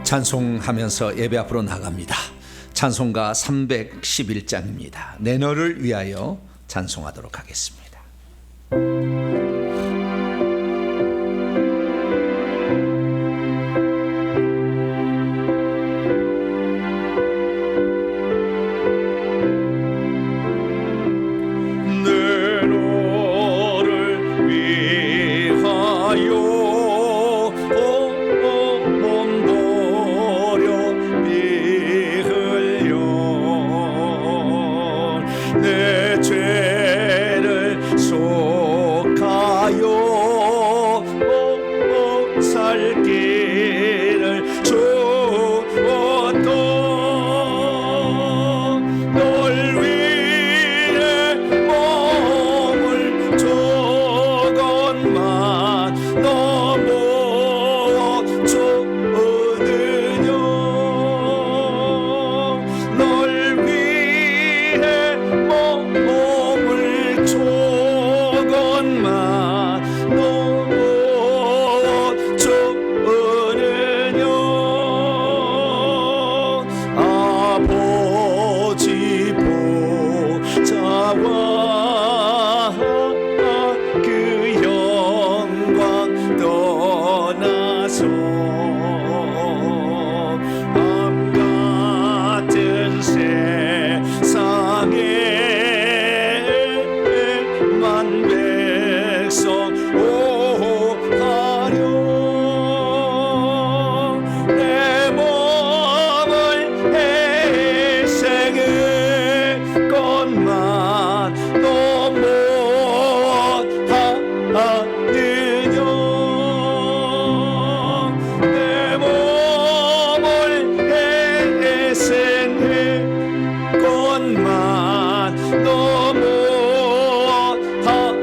찬송하면서 예배 앞으로 나갑니다. 찬송가 311장입니다. 내 너를 위하여 찬송하도록 하겠습니다. 내 죄를 속하여 살 길을 주었던 널 위해 몸을 조건만 너무 주느냐 널 위해 몸을 조건만 너무 주느냐 아버지 보좌와 그 영광 떠나서 밤같은 세상에 만 백성 오하려 내 몸을 희생의 것만 너무 하느냐 내 몸을 희생의 것만 너무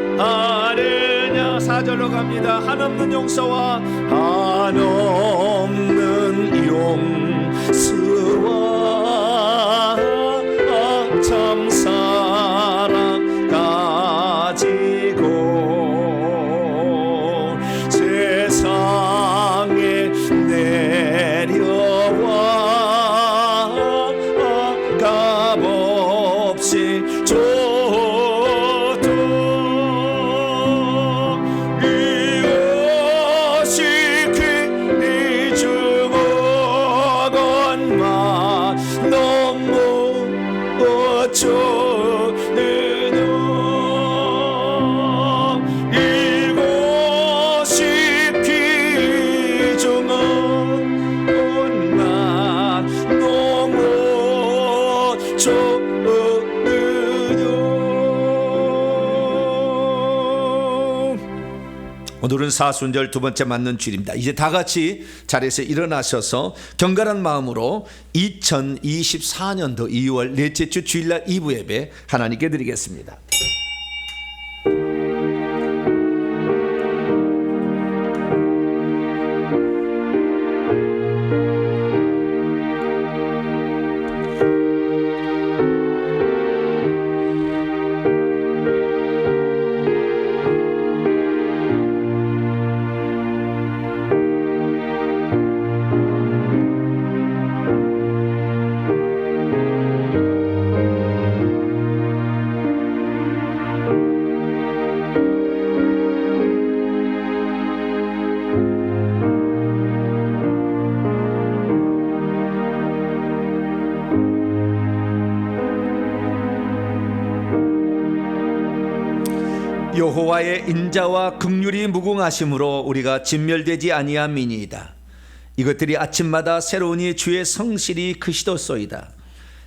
하느냐 4절로 갑니다. 한없는 용서와 한없는 용서와 참 사랑 가지고 세상에 내려와 값없이 줘도 이것이 귀중한 것만 너무 어쩌느냐 이것이 귀중한 것만 너무 오늘은 사순절 두 번째 맞는 주일입니다. 이제 다 같이 자리에서 일어나셔서 경건한 마음으로 2024년도 2월 넷째 주 주일날 2부 예배 하나님께 드리겠습니다. 여호와의 인자와 긍휼이 무궁하심으로 우리가 진멸되지 아니함이니이다. 이것들이 아침마다 새로우니 주의 성실이 크시도소이다.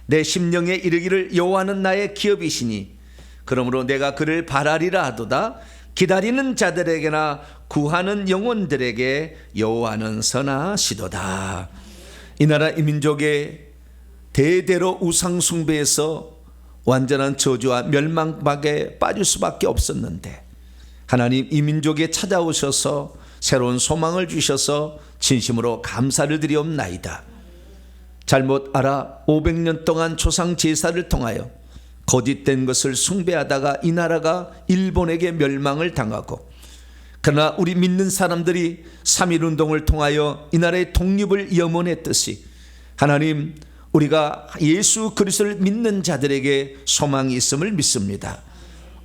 내 심령에 이르기를 여호와는 나의 기업이시니 그러므로 내가 그를 바라리라 하도다. 기다리는 자들에게나 구하는 영혼들에게 여호와는 선하시도다. 이 나라 이 민족의 대대로 우상 숭배에서 완전한 저주와 멸망박에 빠질 수밖에 없었는데 하나님 이 민족에 찾아오셔서 새로운 소망을 주셔서 진심으로 감사를 드리옵나이다. 잘못 알아 500년 동안 조상 제사를 통하여 거짓된 것을 숭배하다가 이 나라가 일본에게 멸망을 당하고 그러나 우리 믿는 사람들이 3.1운동을 통하여 이 나라의 독립을 염원했듯이 하나님, 우리가 예수 그리스도를 믿는 자들에게 소망이 있음을 믿습니다.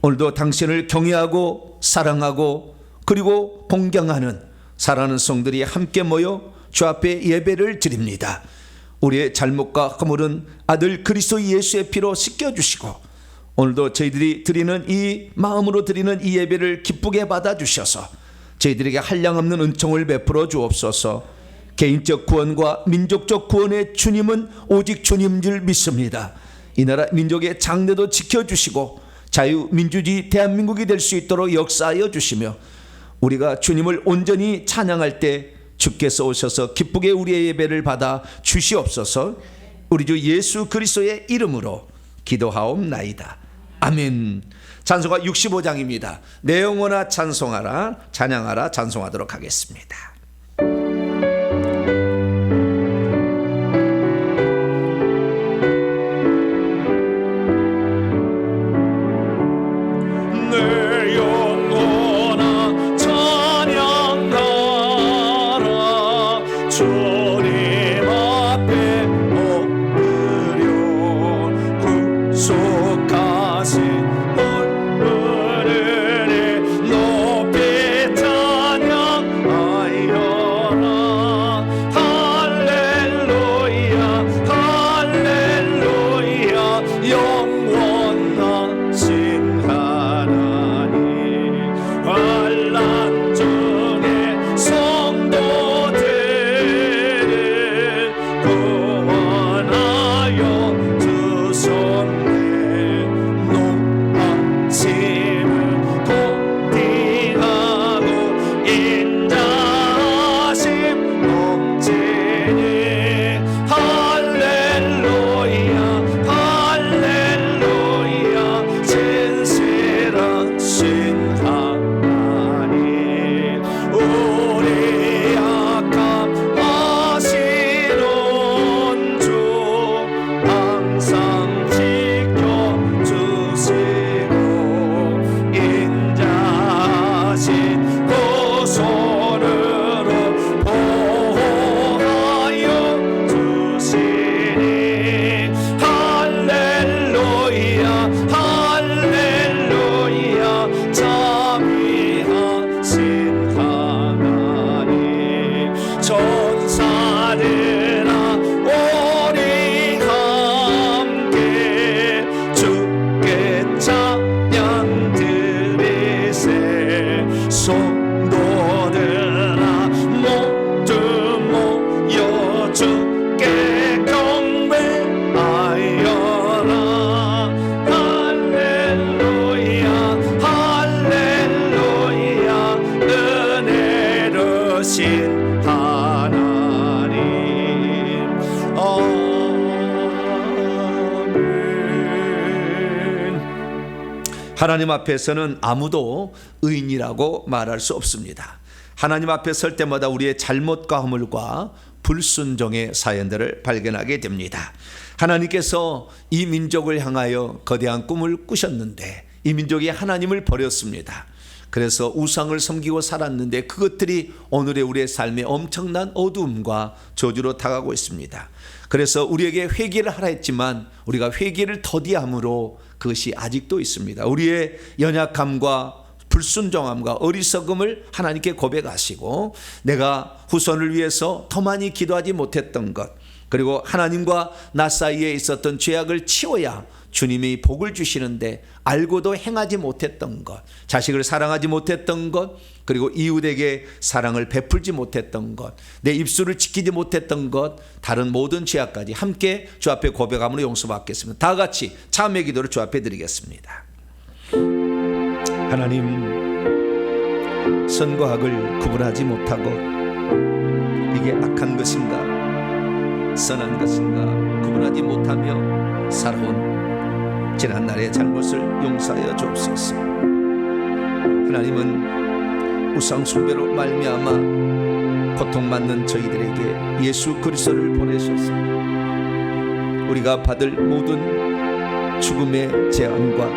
오늘도 당신을 경외하고 사랑하고 그리고 공경하는 사랑하는 성들이 함께 모여 주 앞에 예배를 드립니다. 우리의 잘못과 허물은 아들 그리스도 예수의 피로 씻겨주시고 오늘도 저희들이 드리는 이 마음으로 드리는 이 예배를 기쁘게 받아주셔서 저희들에게 한량없는 은총을 베풀어 주옵소서. 개인적 구원과 민족적 구원의 주님은 오직 주님인 줄 믿습니다. 이 나라 민족의 장래도 지켜주시고 자유민주주의 대한민국이 될 수 있도록 역사하여 주시며 우리가 주님을 온전히 찬양할 때 주께서 오셔서 기쁘게 우리의 예배를 받아 주시옵소서. 우리 주 예수 그리스도의 이름으로 기도하옵나이다. 아멘. 찬송가 65장입니다. 내 영혼아 찬송하라, 찬양하라, 찬송하도록 하겠습니다. 내 영혼아 찬양하라 주님 앞에 엎드려 구속하신 은혜를 높이 찬양하여라. 할렐루야 할렐루야 영원하신 하나님, 환난 중에 성도들을 구원하여 주셨네. 높아심을 고팅하고 인자하심 넘치니 할렐루야 할렐루야 진실하신 하나님, 우리 약함 아시는 주 항상 지켜주시고 인자하신 그 손으로 보호하여 주시니 할렐루야 할렐루야 자비하신 하나님, 천사들아 우리 함께 주께 찬양 드리세. 성도들아 모두 모여 주께 경배하여라. 할렐루야 할렐루야 은혜로신 하나님. 아멘. 하나님 앞에서는 아무도 의인이라고 말할 수 없습니다. 하나님 앞에 설 때마다 우리의 잘못과 허물과 불순종의 사연들을 발견하게 됩니다. 하나님께서 이 민족을 향하여 거대한 꿈을 꾸셨는데 이 민족이 하나님을 버렸습니다. 그래서 우상을 섬기고 살았는데 그것들이 오늘의 우리의 삶에 엄청난 어두움과 저주로 다가오고 있습니다. 그래서 우리에게 회개를 하라 했지만 우리가 회개를 더디함으로 그것이 아직도 있습니다. 우리의 연약함과 불순종함과 어리석음을 하나님께 고백하시고 내가 후손을 위해서 더 많이 기도하지 못했던 것, 그리고 하나님과 나 사이에 있었던 죄악을 치워야 주님이 복을 주시는데 알고도 행하지 못했던 것, 자식을 사랑하지 못했던 것, 그리고 이웃에게 사랑을 베풀지 못했던 것, 내 입술을 지키지 못했던 것, 다른 모든 죄악까지 함께 주 앞에 고백함으로 용서받겠습니다. 다 같이 참회 기도를 주 앞에 드리겠습니다. 하나님, 선과 악을 구분하지 못하고 이게 악한 것인가 선한 것인가 구분하지 못하며 살아온 지난날의 잘못을 용서하여 주옵소서. 하나님은 우상 숭배로 말미암아 고통받는 저희들에게 예수 그리스도를 보내셔서 우리가 받을 모든 죽음의 재앙과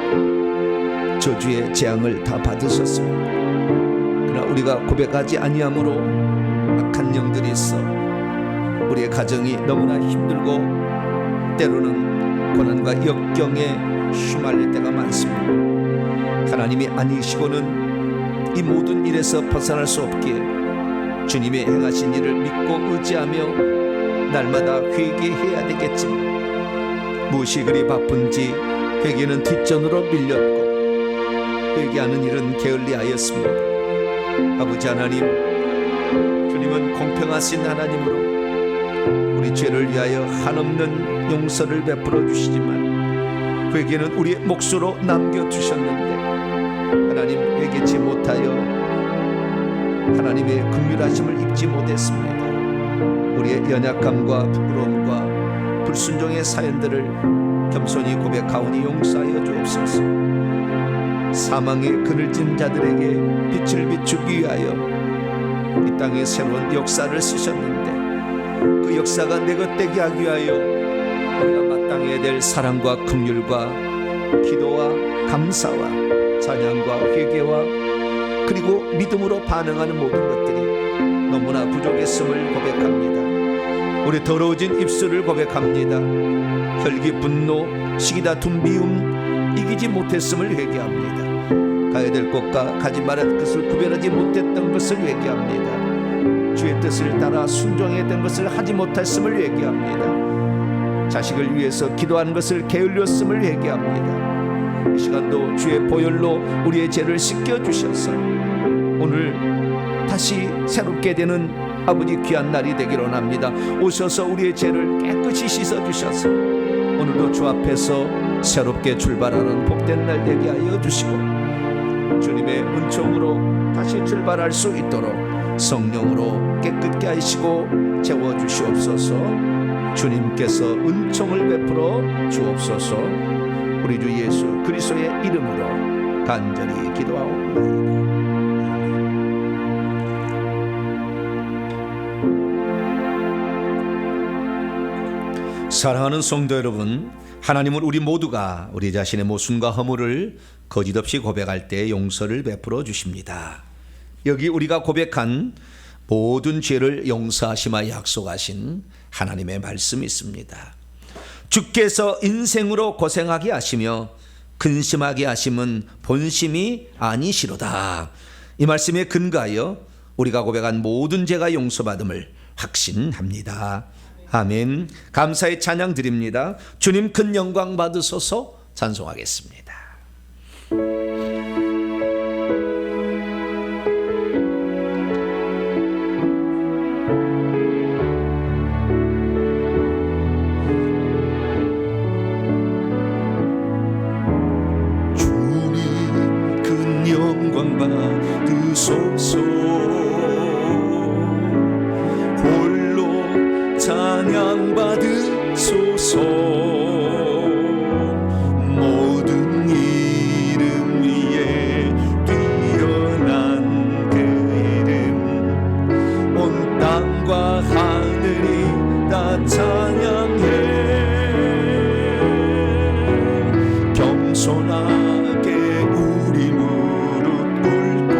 저주의 재앙을 다 받으셨습니다. 그러나 우리가 고백하지 아니함으로 악한 영들이 있어 우리의 가정이 너무나 힘들고 때로는 고난과 역경에 휘말릴 때가 많습니다. 하나님이 아니시고는 이 모든 일에서 벗어날 수 없기에 주님이 행하신 일을 믿고 의지하며 날마다 회개해야 되겠지만 무엇이 그리 바쁜지 회개는 뒷전으로 밀렸고 회개하는 일은 게을리하였습니다. 아버지 하나님, 주님은 공평하신 하나님으로 우리 죄를 위하여 한없는 용서를 베풀어 주시지만 회개는 우리의 몫으로 남겨주셨는데 하나님, 회개치 못하여 하나님의 긍휼하심을 입지 못했습니다. 우리의 연약함과 부끄러움과 불순종의 사연들을 겸손히 고백하오니 용서하여 주옵소서. 사망의 그늘진 자들에게 빛을 비추기 위하여 이 땅에 새로운 역사를 쓰셨는데 그 역사가 내 것 되게 하기 위하여 우리가 마땅해야 될 사랑과 긍휼과 기도와 감사와 찬양과 회개와 그리고 믿음으로 반응하는 모든 것들이 너무나 부족했음을 고백합니다. 우리 더러워진 입술을 고백합니다. 혈기, 분노, 시기다툼, 미움 이기지 못했음을 회개합니다. 가야 될 곳과 가지 말아야 것을 구별하지 못했던 것을 회개합니다. 주의 뜻을 따라 순종해야 된 것을 하지 못했음을 회개합니다. 자식을 위해서 기도하는 것을 게을렸음을 회개합니다. 이 시간도 주의 보혈로 우리의 죄를 씻겨주셔서 오늘 다시 새롭게 되는 아버지 귀한 날이 되기를 원합니다. 오셔서 우리의 죄를 깨끗이 씻어주셔서 오늘도 주 앞에서 새롭게 출발하는 복된 날 되게 하여 주시고 주님의 은총으로 다시 출발할 수 있도록 성령으로 깨끗게 하시고 채워주시옵소서. 주님께서 은총을 베풀어 주옵소서. 우리 주 예수 그리스도의 이름으로 간절히 기도하옵나이다. 사랑하는 성도 여러분, 하나님은 우리 모두가 우리 자신의 모순과 허물을 거짓없이 고백할 때 용서를 베풀어 주십니다. 여기 우리가 고백한 모든 죄를 용서하시마 약속하신 하나님의 말씀이 있습니다. 주께서 인생으로 고생하게 하시며 근심하게 하심은 본심이 아니시로다. 이 말씀에 근거하여 우리가 고백한 모든 죄가 용서받음을 확신합니다. 아멘. 감사의 찬양 드립니다. 주님 큰 영광 받으소서. 찬송하겠습니다. 주님 큰 영광 받으소서. 찬양 받으소서. 모든 이름 위에 뛰어난 그 이름 온 땅과 하늘이 다 찬양해. 겸손하게 우리 무릎 꿇고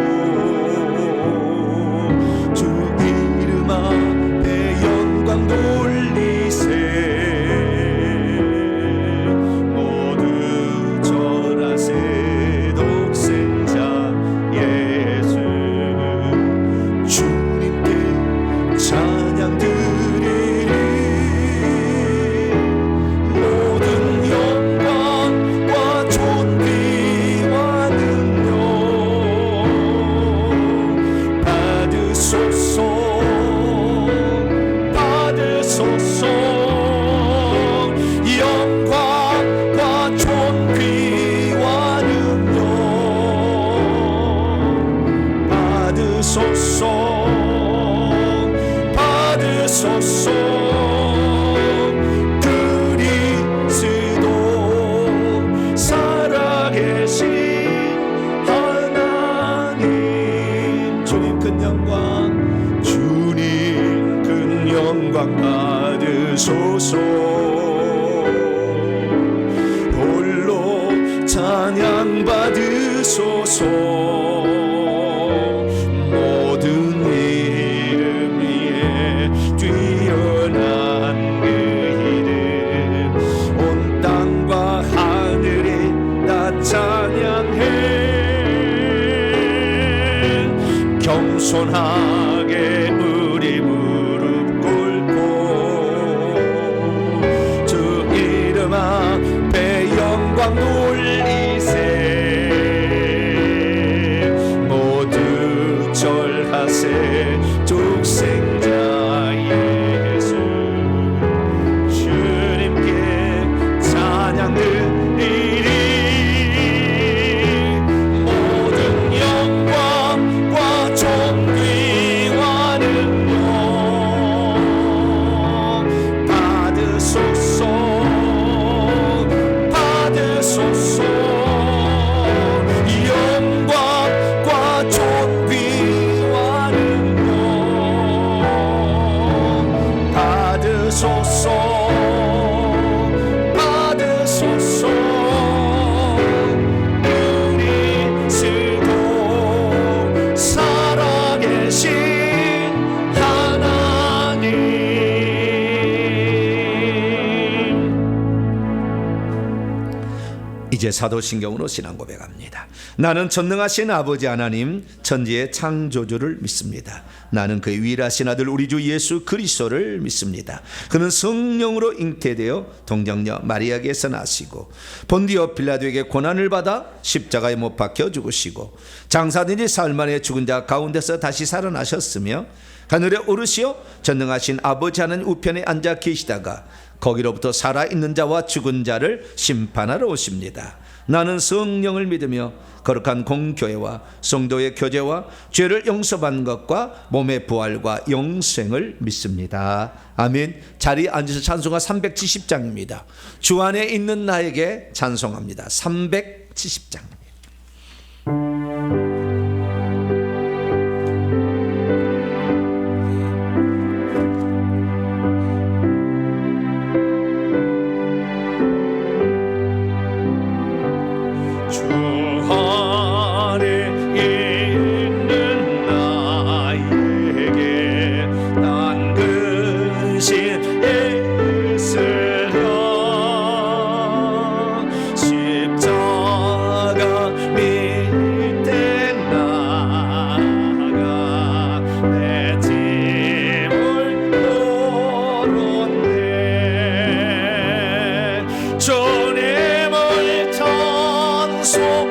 주 이름 앞에 영광 돌리세. 모두 절하세. 독생자 예수 주님께 찬양 드리리. 모든 영광과 존귀와 능력 받으소서. 영광과 존귀와 능력 받으소서. 받으소서. 그리스도 살아계신 하나님. 주님 큰 영광. 주님 큰 영광 받으소서. 홀로 찬양 받으소서. 겸손하게 우리 무릎 꿇고 주 이름 앞에 영광 돌리세. 모두 절하세. 독생자 예수 주님께 찬양 드리리. 모든 영광과 존귀와 능력 받으소서. 받으소서. 영광과 존귀와 능력 받으소서. 받으소서. 그리스도 살아계신 하나님. 이제 사도신경으로 신앙 고백합니다. 나는 전능하신 아버지 하나님 천지의 창조주를 믿습니다. 나는 그의 유일하신 아들 우리 주 예수 그리스도를 믿습니다. 그는 성령으로 잉태되어 동정녀 마리아에게서 나시고 본디오 빌라도에게 고난을 받아 십자가에 못 박혀 죽으시고 장사된 지 사흘 만에 죽은 자 가운데서 다시 살아나셨으며 하늘에 오르시어 전능하신 아버지 하나님 우편에 앉아 계시다가 거기로부터 살아있는 자와 죽은 자를 심판하러 오십니다. 나는 성령을 믿으며 거룩한 공교회와 성도의 교제와 죄를 용서받는 것과 몸의 부활과 영생을 믿습니다. 아멘. 자리에 앉으셔 찬송가 370장입니다. 주 안에 있는 나에게 찬송합니다. 370장입니다. 주 안에 있는 나에게 난 근신 있으랴. 십자가 밑에 나가 내 짐을 덜었네. 주님을 찬송하리.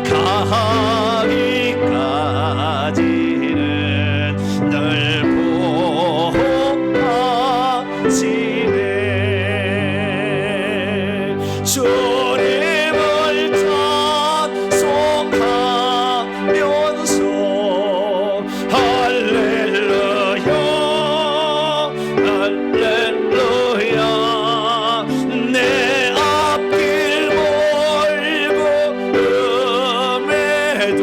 가기까지는 늘 보호하시네. 주님을 찬송하면서 할렐루야 할렐루야. 내 앞길 멀고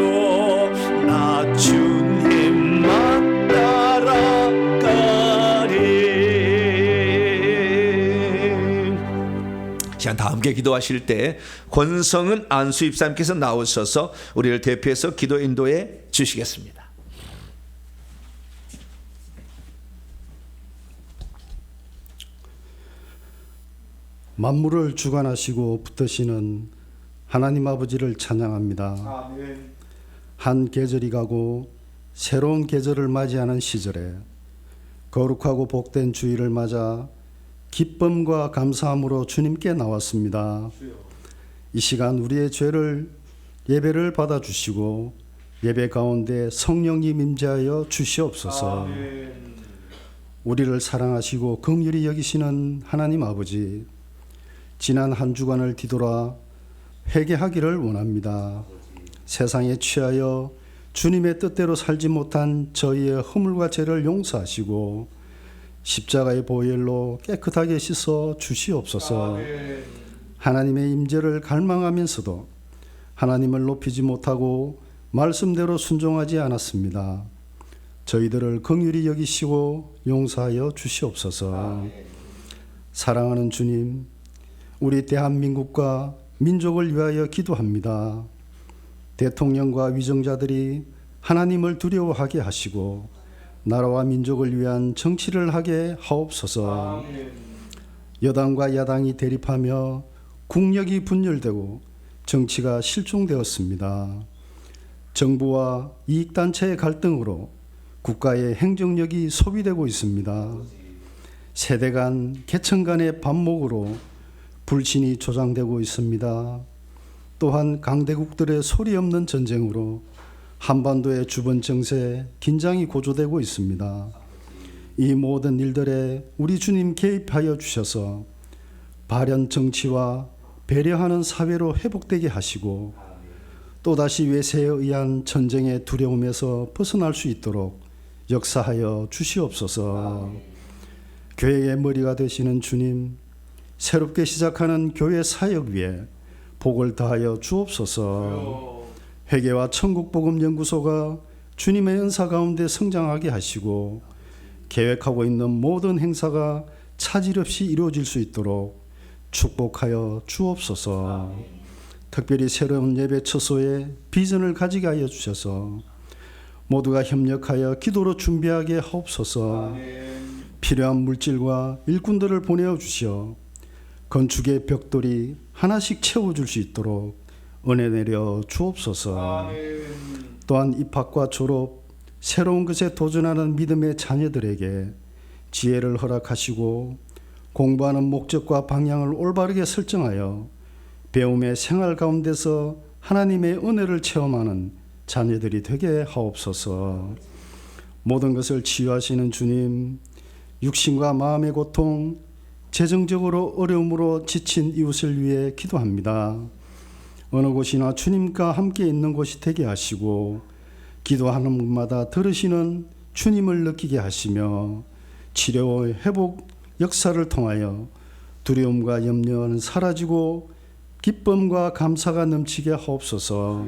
나 주님만 따라가리. 시간 다 함께 기도하실 때 권성은 안수 입사님께서 나오셔서 우리를 대표해서 기도 인도해 주시겠습니다. 만물을 주관하시고 붙드시는 하나님 아버지를 찬양합니다. 한 계절이 가고 새로운 계절을 맞이하는 시절에 거룩하고 복된 주일을 맞아 기쁨과 감사함으로 주님께 나왔습니다. 이 시간 우리의 죄를 예배를 받아주시고 예배 가운데 성령님 임재하여 주시옵소서. 우리를 사랑하시고 긍휼히 여기시는 하나님 아버지, 지난 한 주간을 뒤돌아 회개하기를 원합니다. 세상에 취하여 주님의 뜻대로 살지 못한 저희의 허물과 죄를 용서하시고 십자가의 보혈로 깨끗하게 씻어 주시옵소서. 하나님의 임재를 갈망하면서도 하나님을 높이지 못하고 말씀대로 순종하지 않았습니다. 저희들을 긍휼히 여기시고 용서하여 주시옵소서. 사랑하는 주님, 우리 대한민국과 민족을 위하여 기도합니다. 대통령과 위정자들이 하나님을 두려워하게 하시고 나라와 민족을 위한 정치를 하게 하옵소서. 여당과 야당이 대립하며 국력이 분열되고 정치가 실종되었습니다. 정부와 이익단체의 갈등으로 국가의 행정력이 소비되고 있습니다. 세대 간, 계층 간의 반목으로 불신이 조장되고 있습니다. 또한 강대국들의 소리 없는 전쟁으로 한반도의 주변 정세, 긴장이 고조되고 있습니다. 이 모든 일들에 우리 주님 개입하여 주셔서 발현 정치와 배려하는 사회로 회복되게 하시고 또다시 외세에 의한 전쟁의 두려움에서 벗어날 수 있도록 역사하여 주시옵소서. 교회의 머리가 되시는 주님, 새롭게 시작하는 교회 사역 위에 복을 더하여 주옵소서. 회개와 천국복음연구소가 주님의 은사 가운데 성장하게 하시고 계획하고 있는 모든 행사가 차질 없이 이루어질 수 있도록 축복하여 주옵소서. 특별히 새로운 예배 처소에 비전을 가지게 하여 주셔서 모두가 협력하여 기도로 준비하게 하옵소서. 필요한 물질과 일꾼들을 보내어 주시어 건축의 벽돌이 하나씩 채워줄 수 있도록 은혜 내려 주옵소서. 또한 입학과 졸업, 새로운 것에 도전하는 믿음의 자녀들에게 지혜를 허락하시고 공부하는 목적과 방향을 올바르게 설정하여 배움의 생활 가운데서 하나님의 은혜를 체험하는 자녀들이 되게 하옵소서. 모든 것을 치유하시는 주님, 육신과 마음의 고통, 재정적으로 어려움으로 지친 이웃을 위해 기도합니다. 어느 곳이나 주님과 함께 있는 곳이 되게 하시고 기도하는 분마다 들으시는 주님을 느끼게 하시며 치료와 회복 역사를 통하여 두려움과 염려는 사라지고 기쁨과 감사가 넘치게 하옵소서.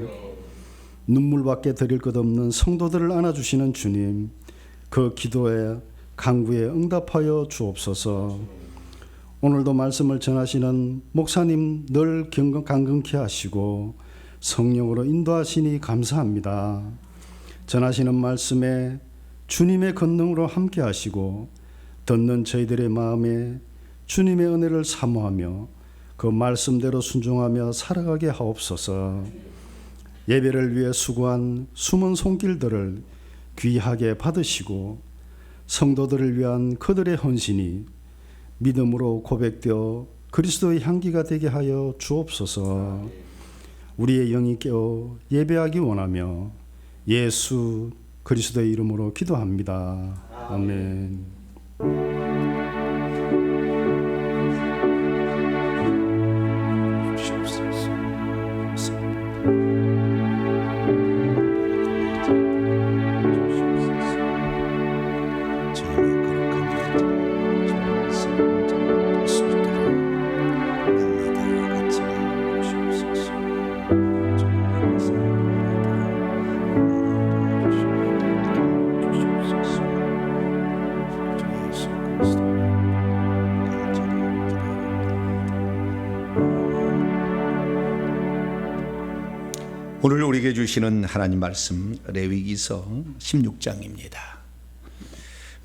눈물밖에 드릴 것 없는 성도들을 안아주시는 주님, 그 기도에 간구에 응답하여 주옵소서. 오늘도 말씀을 전하시는 목사님 늘 강건케 하시고 성령으로 인도하시니 감사합니다. 전하시는 말씀에 주님의 권능으로 함께 하시고 듣는 저희들의 마음에 주님의 은혜를 사모하며 그 말씀대로 순종하며 살아가게 하옵소서. 예배를 위해 수고한 숨은 손길들을 귀하게 받으시고 성도들을 위한 그들의 헌신이 믿음으로 고백되어 그리스도의 향기가 되게 하여 주옵소서. 우리의 영이 깨어 예배하기 원하며 예수 그리스도의 이름으로 기도합니다. 아멘. 오늘 우리에게 주시는 하나님 말씀 레위기서 16장입니다.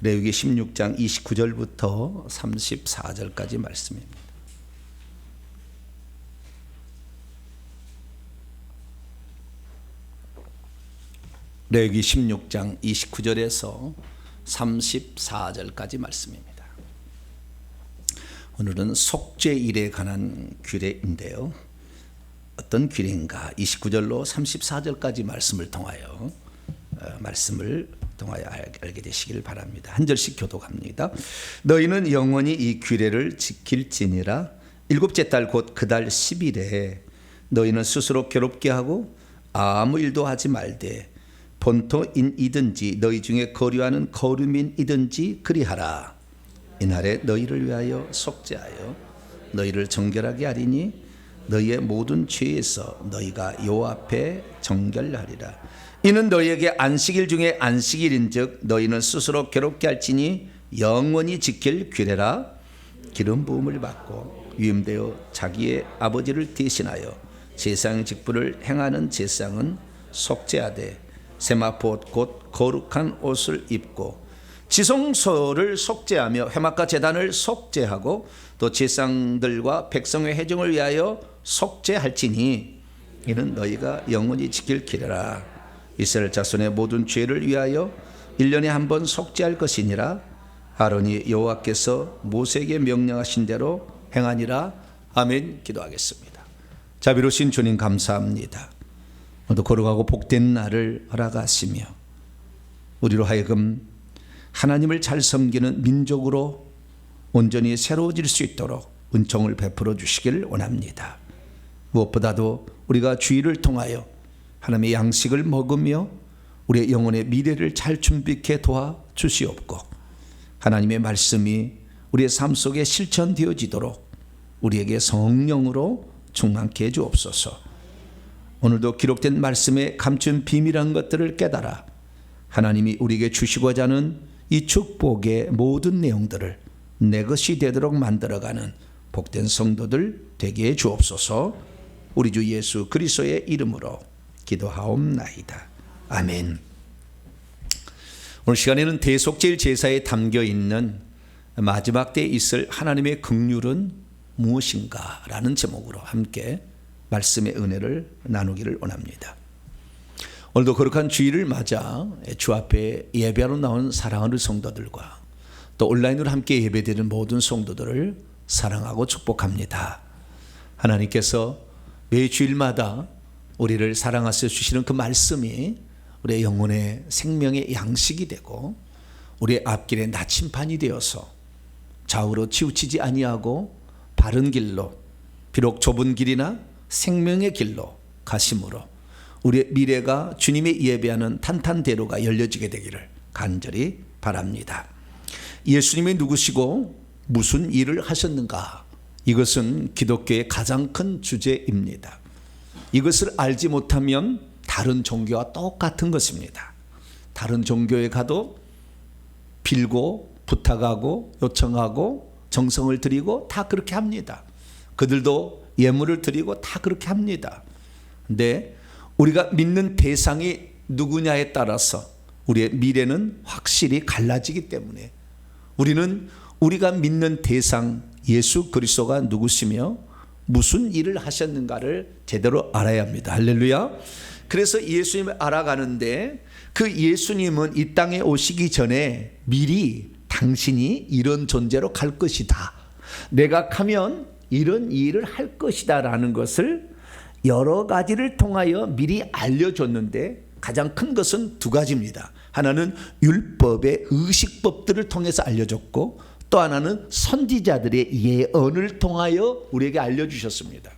레위기 16장 29절부터 34절까지 말씀입니다. 레위기 16장 29절에서 34절까지 말씀입니다. 오늘은 속죄일에 관한 규례인데요. 어떤 규례인가 29절로 34절까지 말씀을 통하여 알게 되시길 바랍니다. 한 절씩 교독합니다. 너희는 영원히 이 규례를 지킬지니라. 일곱째 달 곧 그 달 10일에 너희는 스스로 괴롭게 하고 아무 일도 하지 말되 본토인이든지 너희 중에 거류하는 거류민이든지 그리하라. 이날에 너희를 위하여 속죄하여 너희를 정결하게 하리니 너희의 모든 죄에서 너희가 여호와 앞에 정결하리라. 이는 너희에게 안식일 중에 안식일인즉 너희는 스스로 괴롭게 할지니 영원히 지킬 규례라. 기름 부음을 받고 위임되어 자기의 아버지를 대신하여 제사장 직분을 행하는 제사장은 속죄하되 세마포 곧 거룩한 옷을 입고 지성소를 속죄하며 회막과 제단을 속죄하고 또 제사장들과 백성의 회중을 위하여 속죄할지니 이는 너희가 영원히 지킬 규례라. 이스라엘 자손의 모든 죄를 위하여 1년에 한 번 속죄할 것이니라. 아론이 여호와께서 모세에게 명령하신 대로 행하니라. 아멘. 기도하겠습니다. 자비로우신 주님 감사합니다. 오늘도 거룩하고 복된 날을 허락하시며 우리로 하여금 하나님을 잘 섬기는 민족으로 온전히 새로워질 수 있도록 은총을 베풀어 주시길 원합니다. 무엇보다도 우리가 주일을 통하여 하나님의 양식을 먹으며 우리의 영혼의 미래를 잘 준비케 도와 주시옵고 하나님의 말씀이 우리의 삶 속에 실천되어지도록 우리에게 성령으로 충만케 해 주옵소서. 오늘도 기록된 말씀에 감춘 비밀한 것들을 깨달아 하나님이 우리에게 주시고자 하는 이 축복의 모든 내용들을 내 것이 되도록 만들어가는 복된 성도들 되게 해 주옵소서. 우리 주 예수 그리스도의 이름으로 기도하옵나이다. 아멘. 오늘 시간에는 대속죄일 제사에 담겨 있는 마지막 때에 있을 하나님의 긍휼은 무엇인가 라는 제목으로 함께 말씀의 은혜를 나누기를 원합니다. 오늘도 거룩한 주일을 맞아 주 앞에 예배하러 나온 사랑하는 성도들과 또 온라인으로 함께 예배드리는 모든 성도들을 사랑하고 축복합니다. 하나님께서 매 주일마다 우리를 사랑하셔 주시는 그 말씀이 우리의 영혼의 생명의 양식이 되고 우리의 앞길의 나침반이 되어서 좌우로 치우치지 아니하고 바른 길로 비록 좁은 길이나 생명의 길로 가심으로 우리의 미래가 주님의 예배하는 탄탄대로가 열려지게 되기를 간절히 바랍니다. 예수님이 누구시고 무슨 일을 하셨는가? 이것은 기독교의 가장 큰 주제입니다. 이것을 알지 못하면 다른 종교와 똑같은 것입니다. 다른 종교에 가도 빌고 부탁하고 요청하고 정성을 드리고 다 그렇게 합니다. 그들도 예물을 드리고 다 그렇게 합니다. 근데 우리가 믿는 대상이 누구냐에 따라서 우리의 미래는 확실히 갈라지기 때문에 우리는 우리가 믿는 대상 예수 그리스도가 누구시며 무슨 일을 하셨는가를 제대로 알아야 합니다. 할렐루야. 그래서 예수님을 알아가는데 그 예수님은 이 땅에 오시기 전에 미리 당신이 이런 존재로 갈 것이다. 내가 가면 이런 일을 할 것이다 라는 것을 여러 가지를 통하여 미리 알려줬는데 가장 큰 것은 두 가지입니다. 하나는 율법의 의식법들을 통해서 알려줬고, 또 하나는 선지자들의 예언을 통하여 우리에게 알려주셨습니다.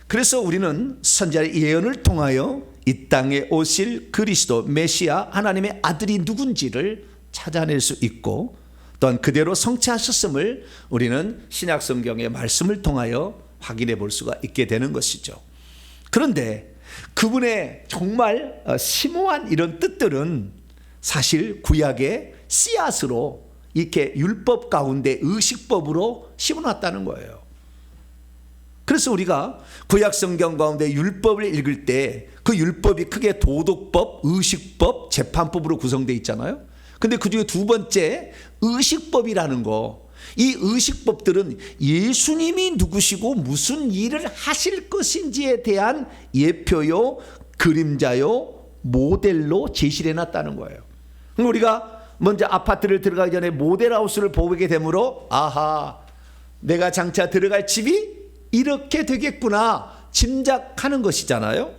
그래서 우리는 선지자의 예언을 통하여 이 땅에 오실 그리스도 메시아 하나님의 아들이 누군지를 찾아낼 수 있고, 또한 그대로 성취하셨음을 우리는 신약 성경의 말씀을 통하여 확인해 볼 수가 있게 되는 것이죠. 그런데 그분의 정말 심오한 이런 뜻들은 사실 구약의 씨앗으로 이렇게 율법 가운데 의식법으로 심어놨다는 거예요. 그래서 우리가 구약 성경 가운데 율법을 읽을 때 그 율법이 크게 도덕법, 의식법, 재판법으로 구성되어 있잖아요. 근데 그 중에 두 번째 의식법이라는 거, 이 의식법들은 예수님이 누구시고 무슨 일을 하실 것인지에 대한 예표요, 그림자요, 모델로 제시를 해놨다는 거예요. 그럼 우리가 먼저 아파트를 들어가기 전에 모델하우스를 보게 되므로 아하, 내가 장차 들어갈 집이 이렇게 되겠구나 짐작하는 것이잖아요.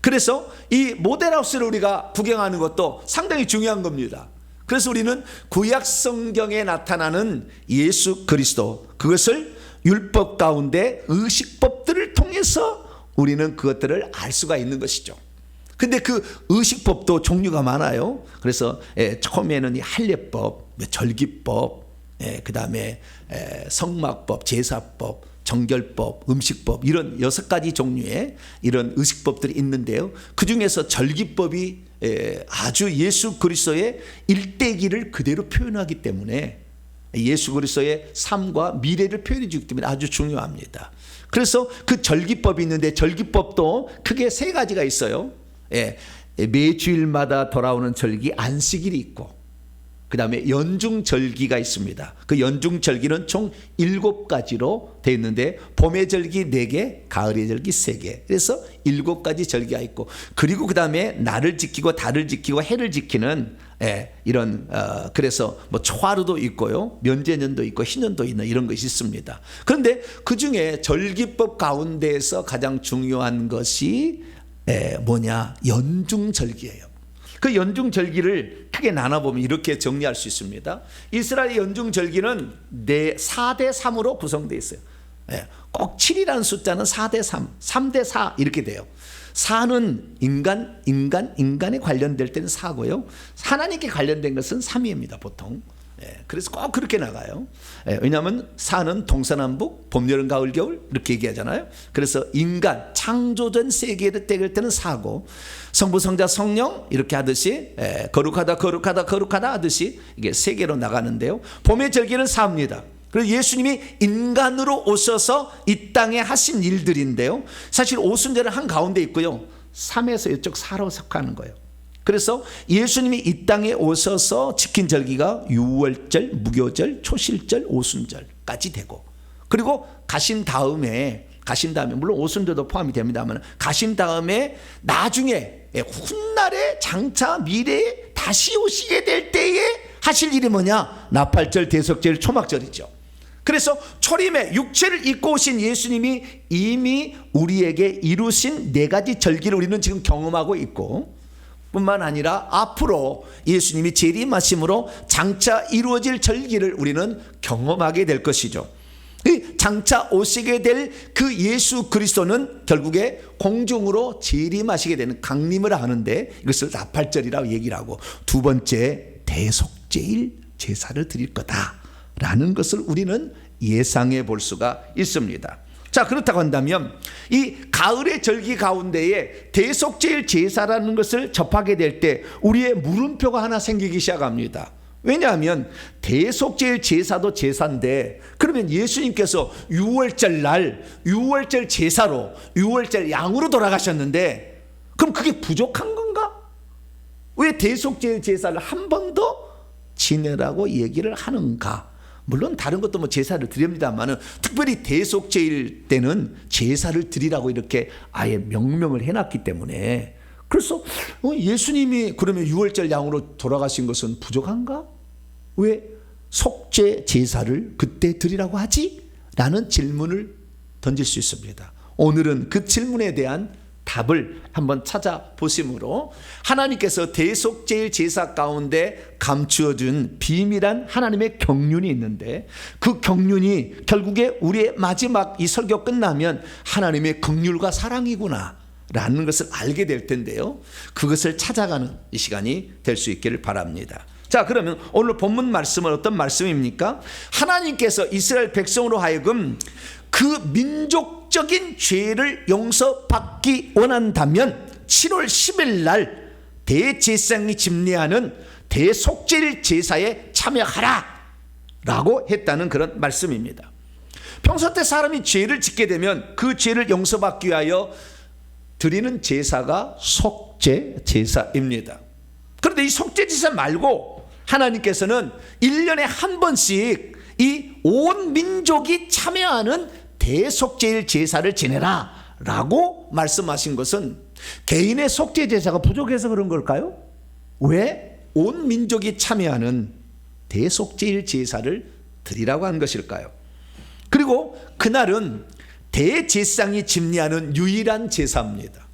그래서 이 모델하우스를 우리가 구경하는 것도 상당히 중요한 겁니다. 그래서 우리는 구약 성경에 나타나는 예수 그리스도, 그것을 율법 가운데 의식법들을 통해서 우리는 그것들을 알 수가 있는 것이죠. 근데 그 의식법도 종류가 많아요. 그래서 처음에는 이 할례법, 절기법, 그 다음에 성막법, 제사법, 정결법, 음식법, 이런 6가지 종류의 이런 의식법들이 있는데요. 그 중에서 절기법이 아주 예수 그리스도의 일대기를 그대로 표현하기 때문에, 예수 그리스도의 삶과 미래를 표현해 주기 때문에 아주 중요합니다. 그래서 그 절기법이 있는데 절기법도 크게 3가지가 있어요. 매주일마다 돌아오는 절기 안식일이 있고, 그 다음에 연중절기가 있습니다. 그 연중절기는 총 7가지로 되어 있는데, 봄의 절기 4개, 가을의 절기 3개, 그래서 7가지 절기가 있고, 그리고 그 다음에 날을 지키고 달을 지키고 해를 지키는 이런 그래서 뭐 초하루도 있고요, 면제년도 있고 희년도 있는 이런 것이 있습니다. 그런데 그 중에 절기법 가운데에서 가장 중요한 것이 뭐냐, 연중절기예요. 그 연중절기를 크게 나눠보면 이렇게 정리할 수 있습니다. 이스라엘 연중절기는 4대 3으로 구성되어 있어요. 꼭 7이라는 숫자는 4대 3, 3대 4 이렇게 돼요. 4는 인간에 관련될 때는 4고요. 하나님께 관련된 것은 3입니다, 보통. 그래서 꼭 그렇게 나가요. 왜냐하면 4는 동서남북, 봄, 여름, 가을, 겨울 이렇게 얘기하잖아요. 그래서 인간, 창조전 세계를 때릴 때는 4고, 성부, 성자, 성령 이렇게 하듯이 거룩하다 거룩하다 거룩하다 하듯이 이게 3개로 나가는데요. 봄의 절기는 4입니다. 그리고 예수님이 인간으로 오셔서 이 땅에 하신 일들인데요. 사실 오순절은 한가운데 있고요, 3에서 이쪽 4로 속하는 거예요. 그래서 예수님이 이 땅에 오셔서 지킨 절기가 유월절, 무교절, 초실절, 오순절까지 되고, 그리고 가신 다음에 물론 오순절도 포함이 됩니다만, 가신 다음에 나중에 훗날에 장차 미래에 다시 오시게 될 때에 하실 일이 뭐냐, 나팔절, 대속절, 초막절이죠. 그래서 초림에 육체를 입고 오신 예수님이 이미 우리에게 이루신 4가지 절기를 우리는 지금 경험하고 있고, 뿐만 아니라 앞으로 예수님이 재림하심으로 장차 이루어질 절기를 우리는 경험하게 될 것이죠. 장차 오시게 될 그 예수 그리스도는 결국에 공중으로 재림하시게 되는 강림을 하는데, 이것을 나팔절이라고 얘기를 하고, 두 번째 대속죄일 제사를 드릴 거다라는 것을 우리는 예상해 볼 수가 있습니다. 자, 그렇다고 한다면 이 가을의 절기 가운데에 대속죄일 제사라는 것을 접하게 될 때 우리의 물음표가 하나 생기기 시작합니다. 왜냐하면 대속죄일 제사도 제사인데, 그러면 예수님께서 6월절 날 6월절 제사로 6월절 양으로 돌아가셨는데, 그럼 그게 부족한 건가? 왜 대속죄일 제사를 한 번 더 지내라고 얘기를 하는가? 물론 다른 것도 뭐 제사를 드립니다만은, 특별히 대속죄일 때는 제사를 드리라고 이렇게 아예 명명을 해놨기 때문에, 그래서 예수님이 그러면 6월절 양으로 돌아가신 것은 부족한가? 왜 속죄 제사를 그때 드리라고 하지? 라는 질문을 던질 수 있습니다. 오늘은 그 질문에 대한 답을 한번 찾아보심으로 하나님께서 대속제일 제사 가운데 감추어준 비밀한 하나님의 경륜이 있는데 그 경륜이 결국에 우리의 마지막 이 설교 끝나면 하나님의 긍휼과 사랑이구나 라는 것을 알게 될 텐데요, 그것을 찾아가는 이 시간이 될 수 있기를 바랍니다. 자, 그러면 오늘 본문 말씀은 어떤 말씀입니까? 하나님께서 이스라엘 백성으로 하여금 그 민족적인 죄를 용서받기 원한다면 7월 10일 날 대제사장이 집례하는 대속죄일 제사에 참여하라 라고 했다는 그런 말씀입니다. 평소 때 사람이 죄를 짓게 되면 그 죄를 용서받기 위하여 드리는 제사가 속죄 제사입니다. 그런데 이 속죄 제사 말고 하나님께서는 1년에 한 번씩 이 온 민족이 참여하는 대속죄일 제사를 지내라 라고 말씀하신 것은 개인의 속죄 제사가 부족해서 그런 걸까요? 왜 온 민족이 참여하는 대속죄일 제사를 드리라고 한 것일까요? 그리고 그날은 대제사장이 집례하는 유일한 제사입니다.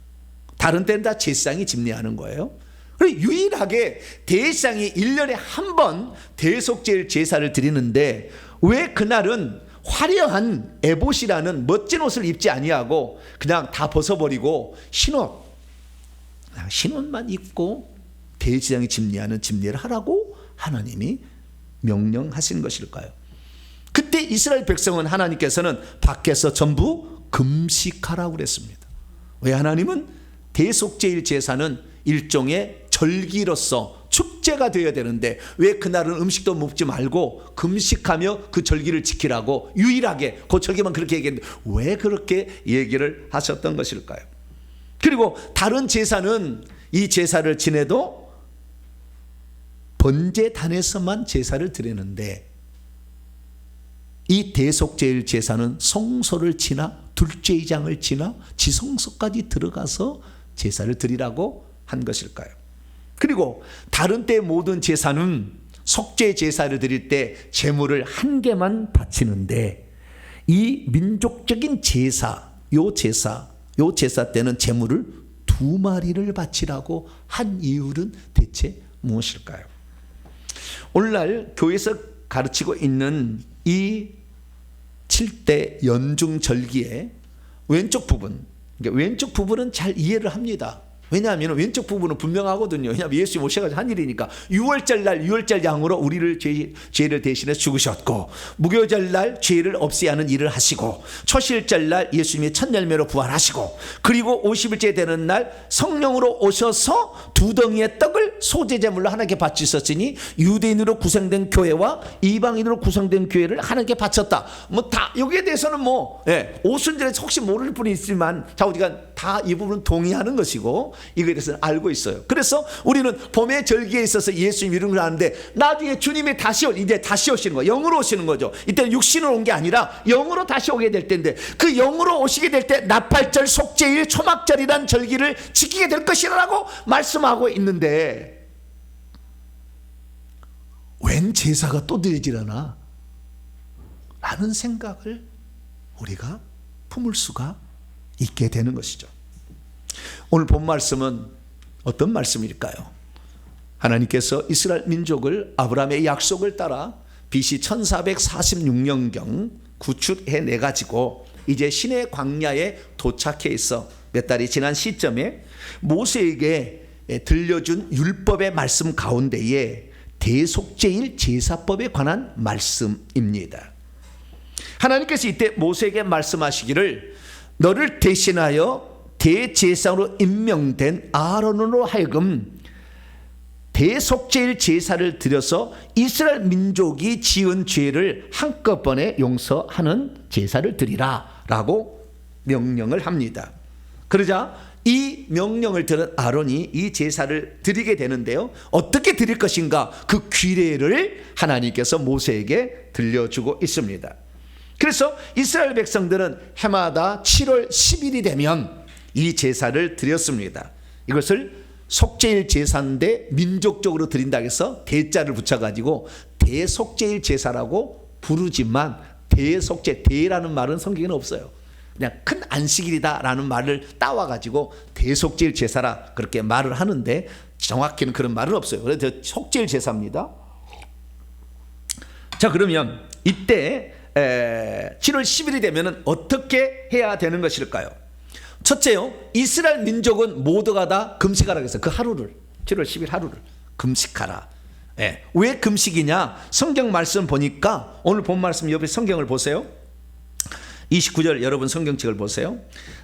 다른 때는 다 제사장이 집례하는 거예요. 그리고 유일하게 대제사장이 1년에 한 번 대속죄일 제사를 드리는데 왜 그날은 화려한 에봇이라는 멋진 옷을 입지 아니하고 그냥 다 벗어버리고 흰옷만 입고 대제사장이 집례하는 집례를 하라고 하나님이 명령하신 것일까요? 그때 이스라엘 백성은 하나님께서는 밖에서 전부 금식하라고 그랬습니다. 왜? 하나님은 대속죄일 제사는 일종의 절기로서 축제가 되어야 되는데 왜 그날은 음식도 먹지 말고 금식하며 그 절기를 지키라고 유일하게 그 절기만 그렇게 얘기했는데 왜 그렇게 얘기를 하셨던 것일까요? 그리고 다른 제사는 이 제사를 지내도 번제단에서만 제사를 드리는데 이 대속죄일 제사는 성소를 지나 둘째 이장을 지나 지성소까지 들어가서 제사를 드리라고 한 것일까요? 그리고 다른 때 모든 제사는 속죄 제사를 드릴 때 제물을 한 개만 바치는데 이 민족적인 제사, 요 제사 때는 제물을 2마리를 바치라고 한 이유는 대체 무엇일까요? 오늘날 교회에서 가르치고 있는 이 7대 연중절기의 왼쪽 부분은 잘 이해를 합니다. 왜냐하면 왼쪽 부분은 분명하거든요. 왜냐하면 예수님 오셔가지고 한 일이니까 6월절 날 6월절 양으로 우리를 죄를 대신해 죽으셨고 무교절 날 죄를 없애야 하는 일을 하시고 초실절 날 예수님이 첫 열매로 부활하시고 그리고 50일째 되는 날 성령으로 오셔서 2덩이의 떡을 소제제물로 하나님께 바치셨으니 유대인으로 구성된 교회와 이방인으로 구성된 교회를 하나님께 바쳤다. 뭐 다 여기에 대해서는 오순절에 혹시 모를 분이 있지만 자 우리가 다 이 부분은 동의하는 것이고 이거에 대해서는 알고 있어요. 그래서 우리는 봄의 절기에 있어서 예수님 이런 걸 하는데 나중에 주님이 이제 다시 오시는 거예요. 영으로 오시는 거죠. 이때는 육신으로 온 게 아니라 영으로 다시 오게 될 때인데 그 영으로 오시게 될 때 나팔절, 속죄일, 초막절이란 절기를 지키게 될 것이라고 말씀하고 있는데 웬 제사가 또 드려지려나 라는 생각을 우리가 품을 수가 있게 되는 것이죠. 오늘 본 말씀은 어떤 말씀일까요? 하나님께서 이스라엘 민족을 아브라함의 약속을 따라 BC 1446년경 구출해내 가지고 이제 시내 광야에 도착해 있어 몇 달이 지난 시점에 모세에게 들려준 율법의 말씀 가운데에 대속죄일 제사법에 관한 말씀입니다. 하나님께서 이때 모세에게 말씀하시기를 너를 대신하여 대제사장으로 임명된 아론으로 하여금 대속죄일 제사를 드려서 이스라엘 민족이 지은 죄를 한꺼번에 용서하는 제사를 드리라 라고 명령을 합니다. 그러자 이 명령을 들은 아론이 이 제사를 드리게 되는데요, 어떻게 드릴 것인가 그 규례를 하나님께서 모세에게 들려주고 있습니다. 그래서 이스라엘 백성들은 해마다 7월 10일이 되면 이 제사를 드렸습니다. 이것을 속죄일 제사인데 민족적으로 드린다고 해서 대자를 붙여가지고 대속죄일 제사라고 부르지만 대라는 말은 성경에는 없어요. 그냥 큰 안식일이다라는 말을 따와가지고 대속죄일 제사라 그렇게 말을 하는데 정확히는 그런 말은 없어요. 그래서 속죄일 제사입니다. 자, 그러면 이때 7월 10일이 되면 어떻게 해야 되는 것일까요? 첫째요, 이스라엘 민족은 모두가 다 금식하라 그랬어요. 그 하루를, 7월 10일 하루를 금식하라. 왜 금식이냐? 성경 말씀 보니까 오늘 본 말씀 옆에 성경을 보세요. 29절 여러분 성경책을 보세요.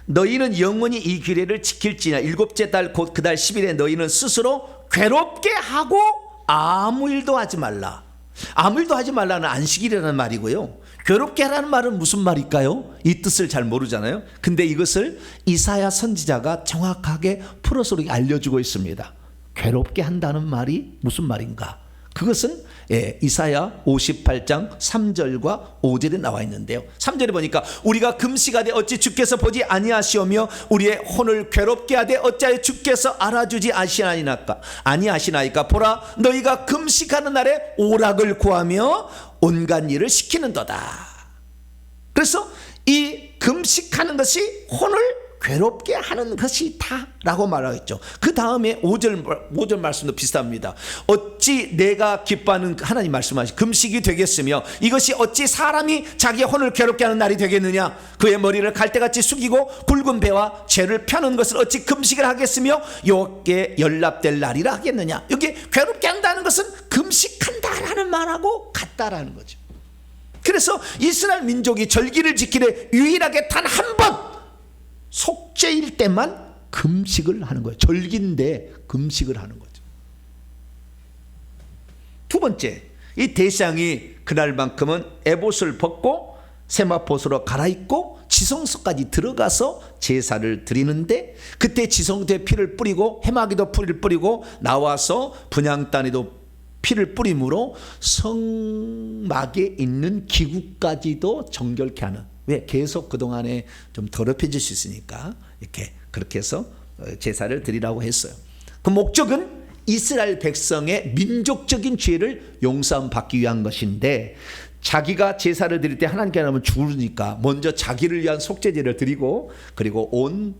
너희는 영원히 이 규례를 지킬지냐. 일곱째 달 곧 그 달 10일에 너희는 스스로 괴롭게 하고 아무 일도 하지 말라. 아무 일도 하지 말라는 안식일이라는 말이고요. 괴롭게 하라는 말은 무슨 말일까요? 이 뜻을 잘 모르잖아요. 근데 이것을 이사야 선지자가 정확하게 풀어서 알려주고 있습니다. 괴롭게 한다는 말이 무슨 말인가? 그것은 이사야 58장 3절과 5절에 나와 있는데요. 3절에 보니까 우리가 금식하되 어찌 주께서 보지 아니하시오며 우리의 혼을 괴롭게 하되 어찌하여 주께서 알아주지 아니하시나이까. 보라, 너희가 금식하는 날에 오락을 구하며 온갖 일을 시키는도다. 그래서 이 금식하는 것이 혼을 괴롭게 하는 것이다 라고 말하겠죠. 그 다음에 5절 말씀도 비슷합니다. 어찌 내가 기뻐하는 하나님 말씀하시 금식이 되겠으며 이것이 어찌 사람이 자기의 혼을 괴롭게 하는 날이 되겠느냐. 그의 머리를 갈대같이 숙이고 굵은 배와 죄를 펴는 것을 어찌 금식을 하겠으며 여호와께 연락될 날이라 하겠느냐. 여기 괴롭게 한다는 것은 금식한다라는 말하고 같다라는 거죠. 그래서 이스라엘 민족이 절기를 지키되 유일하게 단 한 번 속죄일 때만 금식을 하는 거예요. 절기인데 금식을 하는 거죠. 두 번째, 이 대상이 그날만큼은 에봇을 벗고 세마포스로 갈아입고 지성소까지 들어가서 제사를 드리는데 그때 지성소에 피를 뿌리고 해마기도 피를 뿌리고 나와서 분향단에도 피를 뿌림으로 성막에 있는 기구까지도 정결케 하는. 왜? 계속 그동안에 좀 더럽혀질 수 있으니까 이렇게 그렇게 해서 제사를 드리라고 했어요. 그 목적은 이스라엘 백성의 민족적인 죄를 용서받기 위한 것인데 자기가 제사를 드릴 때 하나님께 하면 죽으니까 먼저 자기를 위한 속죄제를 드리고 그리고 온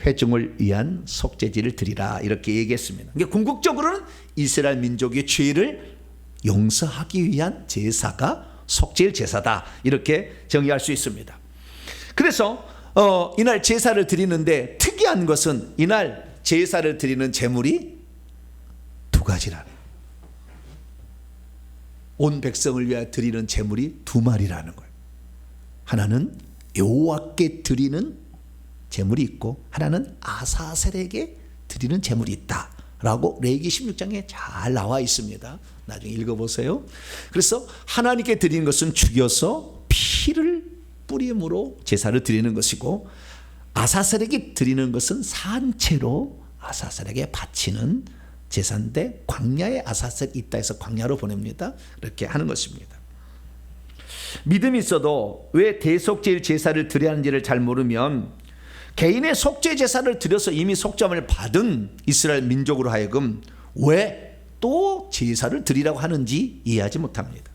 회중을 위한 속죄제를 드리라 이렇게 얘기했습니다. 그러니까 궁극적으로는 이스라엘 민족의 죄를 용서하기 위한 제사가 속죄일 제사다 이렇게 정의할 수 있습니다. 그래서 이날 제사를 드리는데 특이한 것은 이날 제사를 드리는 제물이 두 가지라는 거예요. 온 백성을 위하여 드리는 제물이 두 마리라는 거예요. 하나는 여호와께 드리는 제물이 있고 하나는 아사셀에게 드리는 제물이 있다 라고 레위기 16장에 잘 나와 있습니다. 나중에 읽어보세요. 그래서 하나님께 드리는 것은 죽여서 피를 뿌림으로 제사를 드리는 것이고 아사셀에게 드리는 것은 산채로 아사셀에게 바치는 제사인데 광야에 아사셀 있다 해서 광야로 보냅니다. 그렇게 하는 것입니다. 믿음이 있어도 왜 대속죄일 제사를 드려야 하는지를 잘 모르면 개인의 속죄 제사를 드려서 이미 속죄함을 받은 이스라엘 민족으로 하여금 왜 또 제사를 드리라고 하는지 이해하지 못합니다.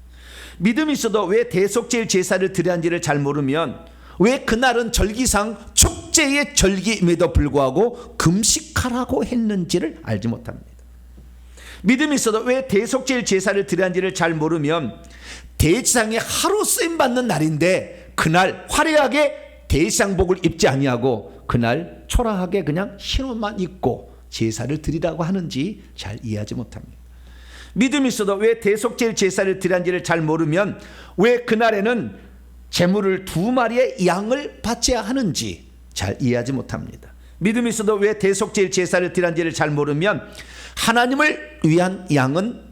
믿음이 있어도 왜 대속죄일 제사를 드려야 하는지를 잘 모르면 왜 그날은 절기상 축제의 절기임에도 불구하고 금식하라고 했는지를 알지 못합니다. 믿음이 있어도 왜 대속죄일 제사를 드려야 하는지를 잘 모르면 대지상에 하루 쓰임 받는 날인데 그날 화려하게 대지상복을 입지 아니하고 그날 초라하게 그냥 흰옷만 입고 제사를 드리라고 하는지 잘 이해하지 못합니다. 믿음이 있어도 왜 대속죄일 제사를 드리는지를 잘 모르면 왜 그날에는 제물을 두 마리의 양을 바쳐야 하는지 잘 이해하지 못합니다. 믿음이 있어도 왜 대속죄일 제사를 드리는지를 잘 모르면 하나님을 위한 양은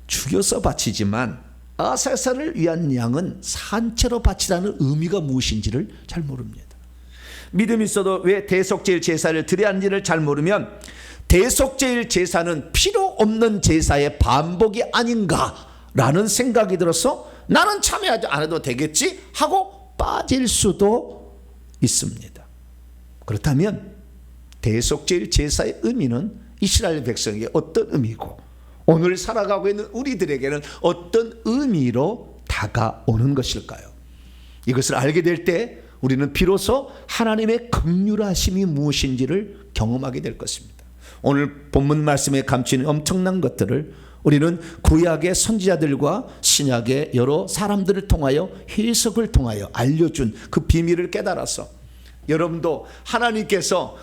죽여서 바치지만 아사셀을 위한 양은 산채로 바치라는 의미가 무엇인지를 잘 모릅니다. 믿음이 있어도 왜 대속죄일 제사를 드려야 하는지를 잘 모르면 대속죄일 제사는 필요 없는 제사의 반복이 아닌가라는 생각이 들어서 나는 참여하지 않아도 되겠지 하고 빠질 수도 있습니다. 그렇다면 대속죄일 제사의 의미는 이스라엘 백성에게 어떤 의미고 오늘 살아가고 있는 우리들에게는 어떤 의미로 다가오는 것일까요? 이것을 알게 될 때 우리는 비로소 하나님의 긍휼하심이 무엇인지를 경험하게 될 것입니다. 오늘 본문 말씀에 감추는 엄청난 것들을 우리는 구약의 선지자들과 신약의 여러 사람들을 통하여 해석을 통하여 알려준 그 비밀을 깨달아서 여러분도 하나님께서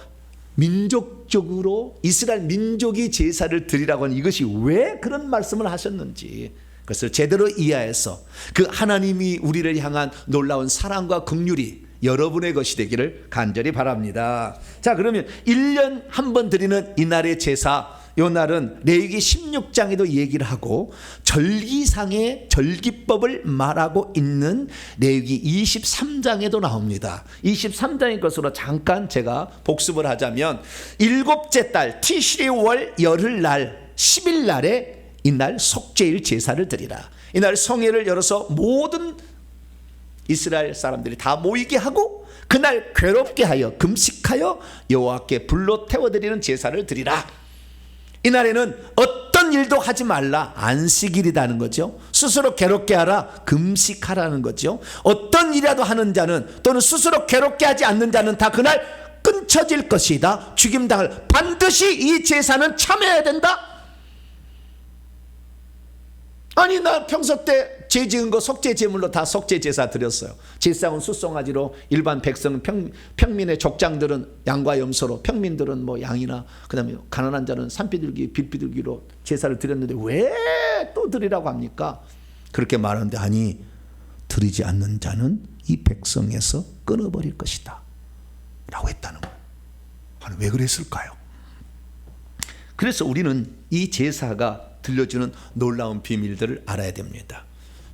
민족적으로 이스라엘 민족이 제사를 드리라고 하는 이것이 왜 그런 말씀을 하셨는지 그것을 제대로 이해해서 그 하나님이 우리를 향한 놀라운 사랑과 긍휼이 여러분의 것이 되기를 간절히 바랍니다. 자, 그러면 1년 한 번 드리는 이날의 제사, 이 날은 레위기 16장에도 얘기를 하고 절기상의 절기법을 말하고 있는 레위기 23장에도 나옵니다. 23장의 것으로 잠깐 제가 복습을 하자면 일곱째 달 티시리 월 열흘날 10일 날에 이날 속죄일 제사를 드리라. 이날 성회를 열어서 모든 이스라엘 사람들이 다 모이게 하고 그날 괴롭게 하여 금식하여 여호와께 불로 태워드리는 제사를 드리라. 이날에는 어떤 일도 하지 말라. 안식일이라는 거죠. 스스로 괴롭게 하라. 금식하라는 거죠. 어떤 일이라도 하는 자는 또는 스스로 괴롭게 하지 않는 자는 다 그날 끊쳐질 것이다. 죽임당할 반드시 이 제사는 참여해야 된다. 아니 나 평소 때 죄 지은 거 속죄 제물로 다 속죄 제사 드렸어요. 제사장은 숫송아지로, 일반 백성은 평민의 족장들은 양과 염소로, 평민들은 뭐 양이나 그다음에 가난한 자는 산비둘기, 빌비둘기로 제사를 드렸는데 왜 또 드리라고 합니까? 그렇게 말하는데 아니 드리지 않는 자는 이 백성에서 끊어버릴 것이다 라고 했다는 거예요. 아니 왜 그랬을까요? 그래서 우리는 이 제사가 들려주는 놀라운 비밀들을 알아야 됩니다.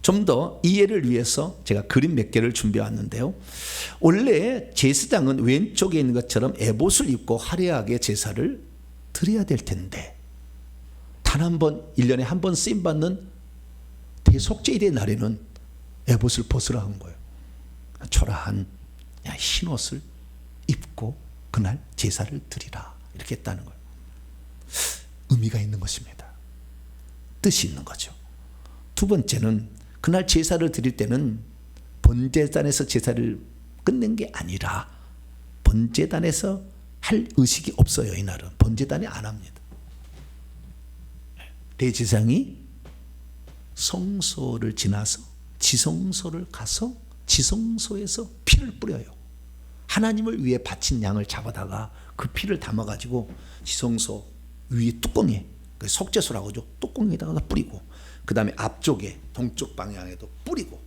좀 더 이해를 위해서 제가 그림 몇 개를 준비해 왔는데요. 원래 제사장은 왼쪽에 있는 것처럼 에봇을 입고 화려하게 제사를 드려야 될 텐데 단 한 번 1년에 한 번 쓰임받는 대속죄일의 날에는 에봇을 벗으라 한 거예요. 초라한 흰 옷을 입고 그날 제사를 드리라 이렇게 했다는 거예요. 의미가 있는 것입니다. 뜻이 있는 거죠. 두 번째는 그날 제사를 드릴 때는 번제단에서 제사를 끝낸 게 아니라 번제단에서 할 의식이 없어요. 이날은 번제단이 안 합니다. 대제사장이 성소를 지나서 지성소를 가서 지성소에서 피를 뿌려요. 하나님을 위해 바친 양을 잡아다가 그 피를 담아가지고 지성소 위에 뚜껑에 속죄소라고 하죠. 뚜껑에다가 뿌리고 그 다음에 앞쪽에 동쪽 방향에도 뿌리고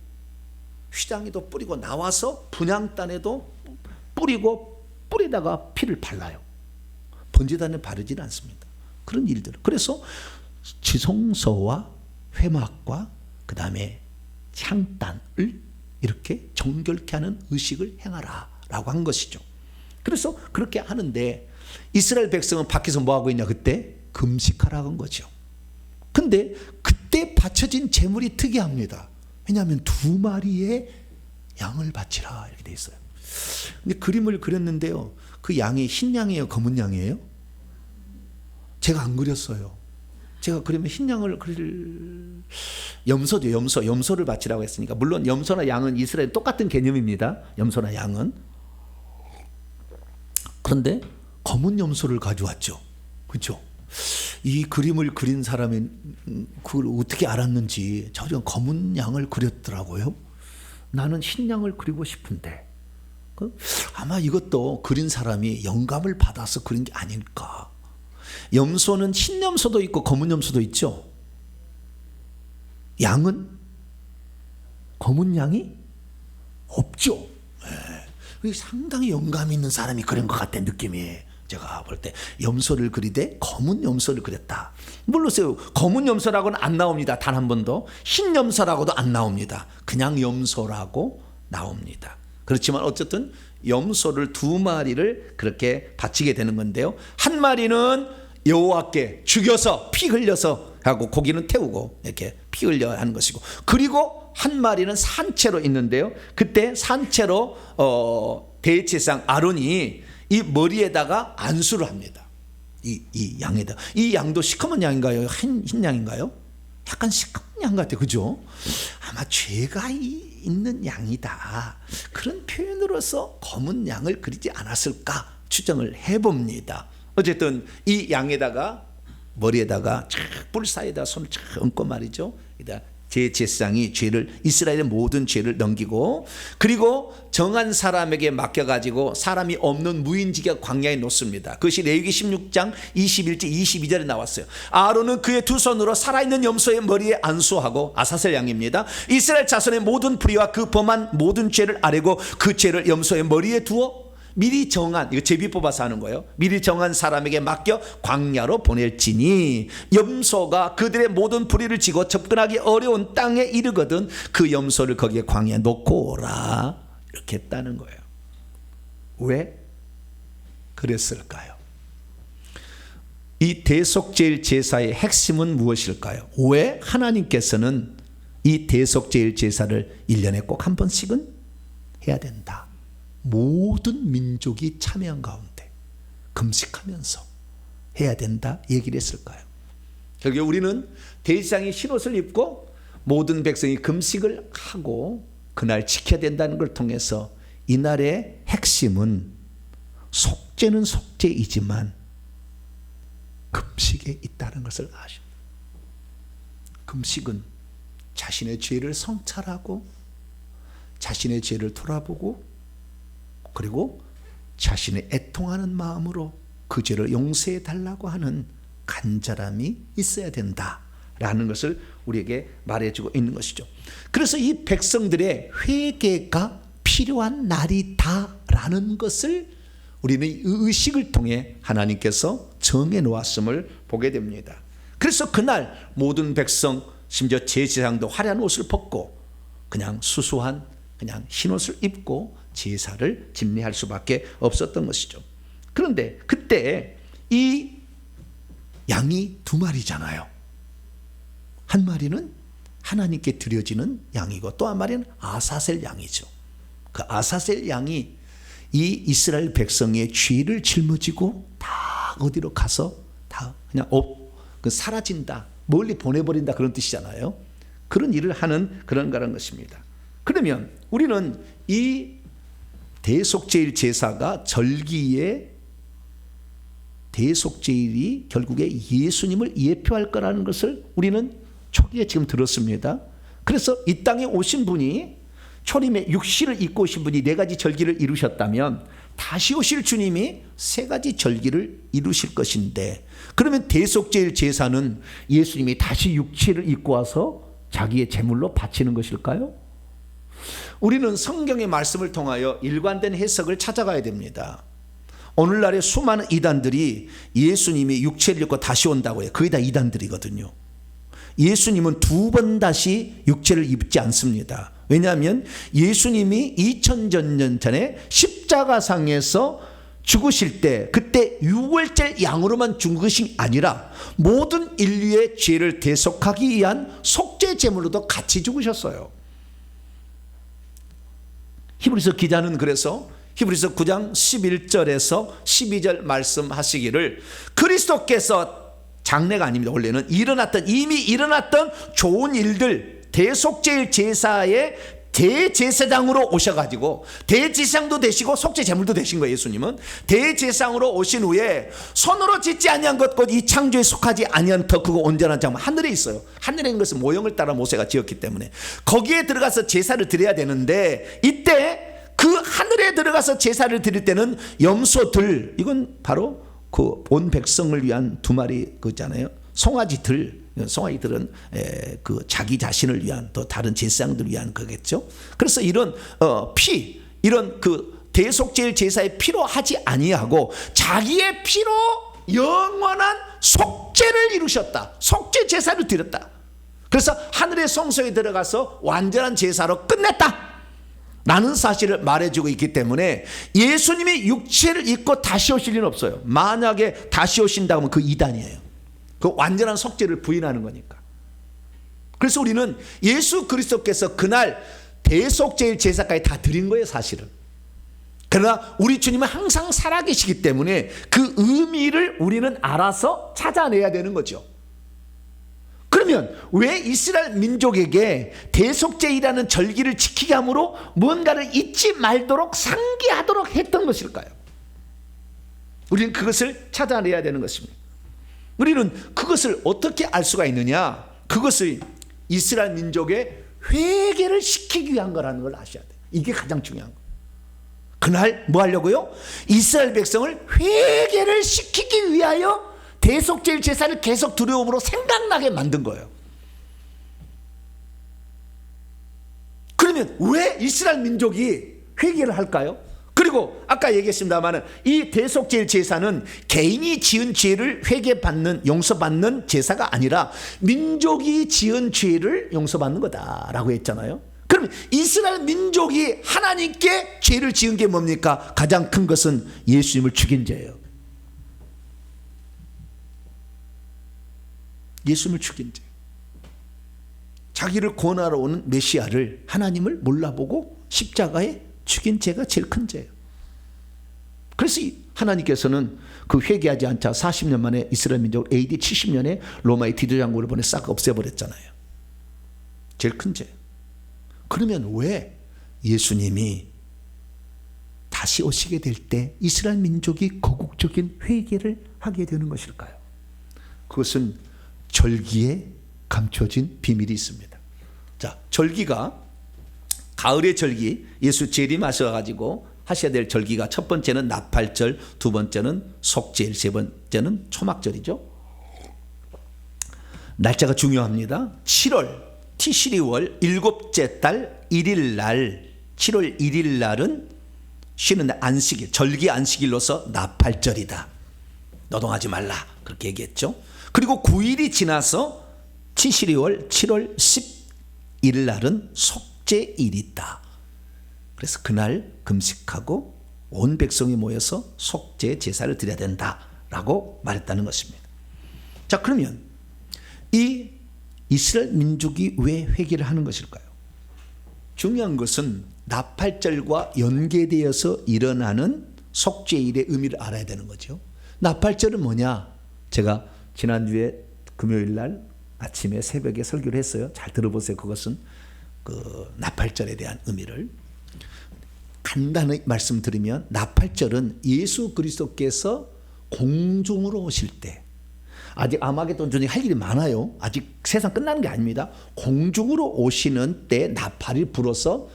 휘장에도 뿌리고 나와서 분향단에도 뿌리고 뿌리다가 피를 발라요. 번제단에 바르지는 않습니다. 그런 일들. 그래서 지성소와 회막과 그 다음에 향단을 이렇게 정결케 하는 의식을 행하라 라고 한 것이죠. 그래서 그렇게 하는데 이스라엘 백성은 밖에서 뭐하고 있냐 그때? 금식하라고 한 거죠. 근데 그때 바쳐진 제물이 특이합니다. 왜냐하면 2마리의 양을 바치라 이렇게 돼 있어요. 근데 그림을 그렸는데요. 그 양이 흰 양이에요? 검은 양이에요? 제가 안 그렸어요. 제가 그러면 흰 양을 그릴 염소죠. 염소를 바치라고 했으니까 물론 염소나 양은 이스라엘 똑같은 개념입니다. 염소나 양은. 그런데 검은 염소를 가져왔죠. 그렇죠? 이 그림을 그린 사람이 그걸 어떻게 알았는지 저런 검은 양을 그렸더라고요. 나는 흰 양을 그리고 싶은데 아마 이것도 그린 사람이 영감을 받아서 그린 게 아닐까. 염소는 흰 염소도 있고 검은 염소도 있죠. 양은 검은 양이 없죠. 네. 상당히 영감이 있는 사람이 그린 것 같은 느낌이. 제가 볼 때 염소를 그리되 검은 염소를 그렸다. 물론요 검은 염소라고는 안 나옵니다. 단 한 번도. 흰 염소라고도 안 나옵니다. 그냥 염소라고 나옵니다. 그렇지만 어쨌든 염소를 2마리를 그렇게 바치게 되는 건데요. 한 마리는 여호와께 죽여서 피 흘려서 하고 고기는 태우고 이렇게 피 흘려 하는 것이고, 그리고 한 마리는 산채로 있는데요. 그때 산채로 대제사장 아론이 이 머리에다가 안수를 합니다. 이 양에다. 이 양도 시커먼 양인가요? 흰 양인가요? 약간 시커먼 양 같아요. 그죠? 아마 죄가 있는 양이다. 그런 표현으로서 검은 양을 그리지 않았을까 추정을 해봅니다. 어쨌든 이 양에다가 머리에다가 뿔 사이에다 손을 착 얹고 말이죠. 제 제사장이 이스라엘의 모든 죄를 넘기고, 그리고 정한 사람에게 맡겨가지고 사람이 없는 무인지가 광야에 놓습니다. 그것이 레위기 16장 21절 22절에 나왔어요. 아론은 그의 두 손으로 살아있는 염소의 머리에 안수하고, 아사셀 양입니다. 이스라엘 자손의 모든 불의와 그 범한 모든 죄를 아뢰고 그 죄를 염소의 머리에 두어 미리 정한, 이거 제비 뽑아서 하는 거예요. 미리 정한 사람에게 맡겨 광야로 보낼지니 염소가 그들의 모든 불의를 지고 접근하기 어려운 땅에 이르거든 그 염소를 거기에 광야에 놓고 오라. 이렇게 했다는 거예요. 왜 그랬을까요? 이 대속제일 제사의 핵심은 무엇일까요? 왜 하나님께서는 이 대속제일 제사를 1년에 꼭 한 번씩은 해야 된다, 모든 민족이 참여한 가운데 금식하면서 해야 된다 얘기를 했을까요? 결국 우리는 대제사장이 흰옷을 입고 모든 백성이 금식을 하고 그날 지켜야 된다는 걸 통해서 이날의 핵심은 속죄는 속죄이지만 금식에 있다는 것을 아십니다. 금식은 자신의 죄를 성찰하고 자신의 죄를 돌아보고 그리고 자신의 애통하는 마음으로 그 죄를 용서해 달라고 하는 간절함이 있어야 된다라는 것을 우리에게 말해주고 있는 것이죠. 그래서 이 백성들의 회개가 필요한 날이다라는 것을 우리는 이 의식을 통해 하나님께서 정해 놓았음을 보게 됩니다. 그래서 그날 모든 백성, 심지어 제사장도 화려한 옷을 벗고 그냥 수수한 그냥 흰옷을 입고 제사를 집례할 수밖에 없었던 것이죠. 그런데 그때 이 양이 두 마리잖아요. 한 마리는 하나님께 드려지는 양이고 또 한 마리는 아사셀 양이죠. 그 아사셀 양이 이 이스라엘 백성의 죄를 짊어지고 다 어디로 가서 다 그냥 사라진다, 멀리 보내버린다, 그런 뜻이잖아요. 그런 일을 하는 그런 것입니다. 그러면 우리는 이 대속제일 제사가 절기의 대속제일이 결국에 예수님을 예표할 거라는 것을 우리는 초기에 지금 들었습니다. 그래서 이 땅에 오신 분이 초림의 육신을 입고 오신 분이 4가지 절기를 이루셨다면 다시 오실 주님이 3가지 절기를 이루실 것인데, 그러면 대속제일 제사는 예수님이 다시 육체를 입고 와서 자기의 제물로 바치는 것일까요? 우리는 성경의 말씀을 통하여 일관된 해석을 찾아가야 됩니다. 오늘날의 수많은 이단들이 예수님이 육체를 입고 다시 온다고 해요. 그게 다 이단들이거든요. 예수님은 2번 다시 육체를 입지 않습니다. 왜냐하면 예수님이 2000년 전에 십자가상에서 죽으실 때 그때 유월절 양으로만 죽은 것이 아니라 모든 인류의 죄를 대속하기 위한 속죄 제물로도 같이 죽으셨어요. 히브리서 기자는 그래서 히브리서 9장 11절에서 12절 말씀하시기를 그리스도께서 장래가 아닙니다. 원래는 이미 일어났던 좋은 일들, 대속제일 제사의 대제사장으로 오셔가지고 대제사장도 되시고 속죄 제물도 되신 거예요. 예수님은 대제사장으로 오신 후에 손으로 짓지 아니한 것 곧 이 창조에 속하지 아니한 터 그거 온전한 장 하늘에 있어요. 하늘에 있는 것은 모형을 따라 모세가 지었기 때문에 거기에 들어가서 제사를 드려야 되는데, 이때 그 하늘에 들어가서 제사를 드릴 때는 염소들, 이건 바로 그 온 백성을 위한 2마리 그잖아요. 송아지들은 그 자기 자신을 위한 또 다른 제사장들을 위한 거겠죠. 그래서 이런 이런 그 대속제일 제사의 피로 하지 아니하고 자기의 피로 영원한 속죄를 이루셨다. 속죄 제사를 드렸다. 그래서 하늘의 성소에 들어가서 완전한 제사로 끝냈다 라는 사실을 말해주고 있기 때문에 예수님이 육체를 입고 다시 오실 일은 없어요. 만약에 다시 오신다고 하면 그 이단이에요. 그 완전한 속죄를 부인하는 거니까. 그래서 우리는 예수 그리스도께서 그날 대속제일 제사까지 다 드린 거예요, 사실은. 그러나 우리 주님은 항상 살아계시기 때문에 그 의미를 우리는 알아서 찾아내야 되는 거죠. 그러면 그러면 왜 이스라엘 민족에게 대속제이라는 절기를 지키게 함으로 뭔가를 잊지 말도록 상기하도록 했던 것일까요? 우리는 그것을 찾아내야 되는 것입니다. 우리는 그것을 어떻게 알 수가 있느냐? 그것을 이스라엘 민족의 회개를 시키기 위한 거라는 걸 아셔야 돼요. 이게 가장 중요한 거예요. 그날 뭐 하려고요? 이스라엘 백성을 회개를 시키기 위하여 대속제일 제사를 계속 두려움으로 생각나게 만든 거예요. 그러면 왜 이스라엘 민족이 회개를 할까요? 그리고 아까 얘기했습니다만 이 대속제일 제사는 개인이 지은 죄를 회개받는, 용서받는 제사가 아니라 민족이 지은 죄를 용서받는 거다라고 했잖아요. 그러면 이스라엘 민족이 하나님께 죄를 지은 게 뭡니까? 가장 큰 것은 예수님을 죽인 죄예요. 예수님을 죽인 죄. 자기를 구원하러 오는 메시아를, 하나님을 몰라보고 십자가에 죽인 죄가 제일 큰 죄예요. 그래서 하나님께서는 그 회개하지 않자 40년 만에 이스라엘 민족을 AD 70년에 로마의 디도 장군을 보내 싹 없애버렸잖아요. 제일 큰 죄. 그러면 왜 예수님이 다시 오시게 될 때 이스라엘 민족이 거국적인 회개를 하게 되는 것일까요? 그것은 절기에 감춰진 비밀이 있습니다. 자, 절기가 가을의 절기, 예수 재림하셔가지고 하셔야 될 절기가 첫 번째는 나팔절, 두 번째는 속죄일, 세 번째는 초막절이죠. 날짜가 중요합니다. 7월 티시리월 일곱째 달 1일 날, 7월 1일 날은 쉬는 날, 안식일, 절기 안식일로서 나팔절이다. 노동하지 말라, 그렇게 얘기했죠. 그리고 9일이 지나서 티시리월 7월 11일 날은 속죄일이다. 그래서 그날 금식하고 온 백성이 모여서 속죄 제사를 드려야 된다라고 말했다는 것입니다. 자, 그러면 이 이스라엘 민족이 왜 회개를 하는 것일까요? 중요한 것은 나팔절과 연계되어서 일어나는 속죄일의 의미를 알아야 되는 거죠. 나팔절은 뭐냐? 제가 지난주에 금요일 날 아침에 새벽에 설교를 했어요. 잘 들어보세요. 그것은 그 나팔절에 대한 의미를 간단히 말씀드리면, 나팔절은 예수 그리스도께서 공중으로 오실 때, 아직 아마겟돈 전에 할 일이 많아요. 아직 세상 끝나는 게 아닙니다. 공중으로 오시는 때 나팔이 불어서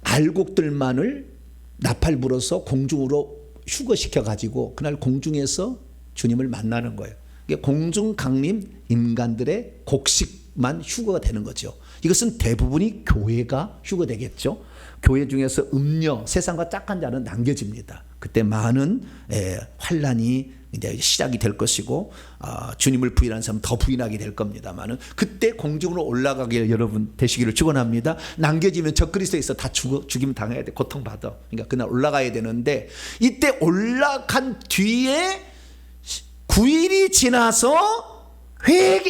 알곡들만을 나팔 불어서 공중으로 휴거시켜 가지고 그날 공중에서 주님을 만나는 거예요. 공중 강림 인간들의 곡식만 휴거가 되는 거죠. 이것은 대부분이 교회가 휴거되겠죠. 교회 중에서 음녀, 세상과 짝한 자는 남겨집니다. 그때 많은 환란이 이제 시작이 될 것이고, 주님을 부인하는 사람은 더 부인하게 될 겁니다만은, 그때 공중으로 올라가게 여러분 되시기를 축원합니다. 남겨지면 적그리스도에서 다 죽임 당해야 돼, 고통받아. 그러니까 그날 올라가야 되는데, 이때 올라간 뒤에 9일이 지나서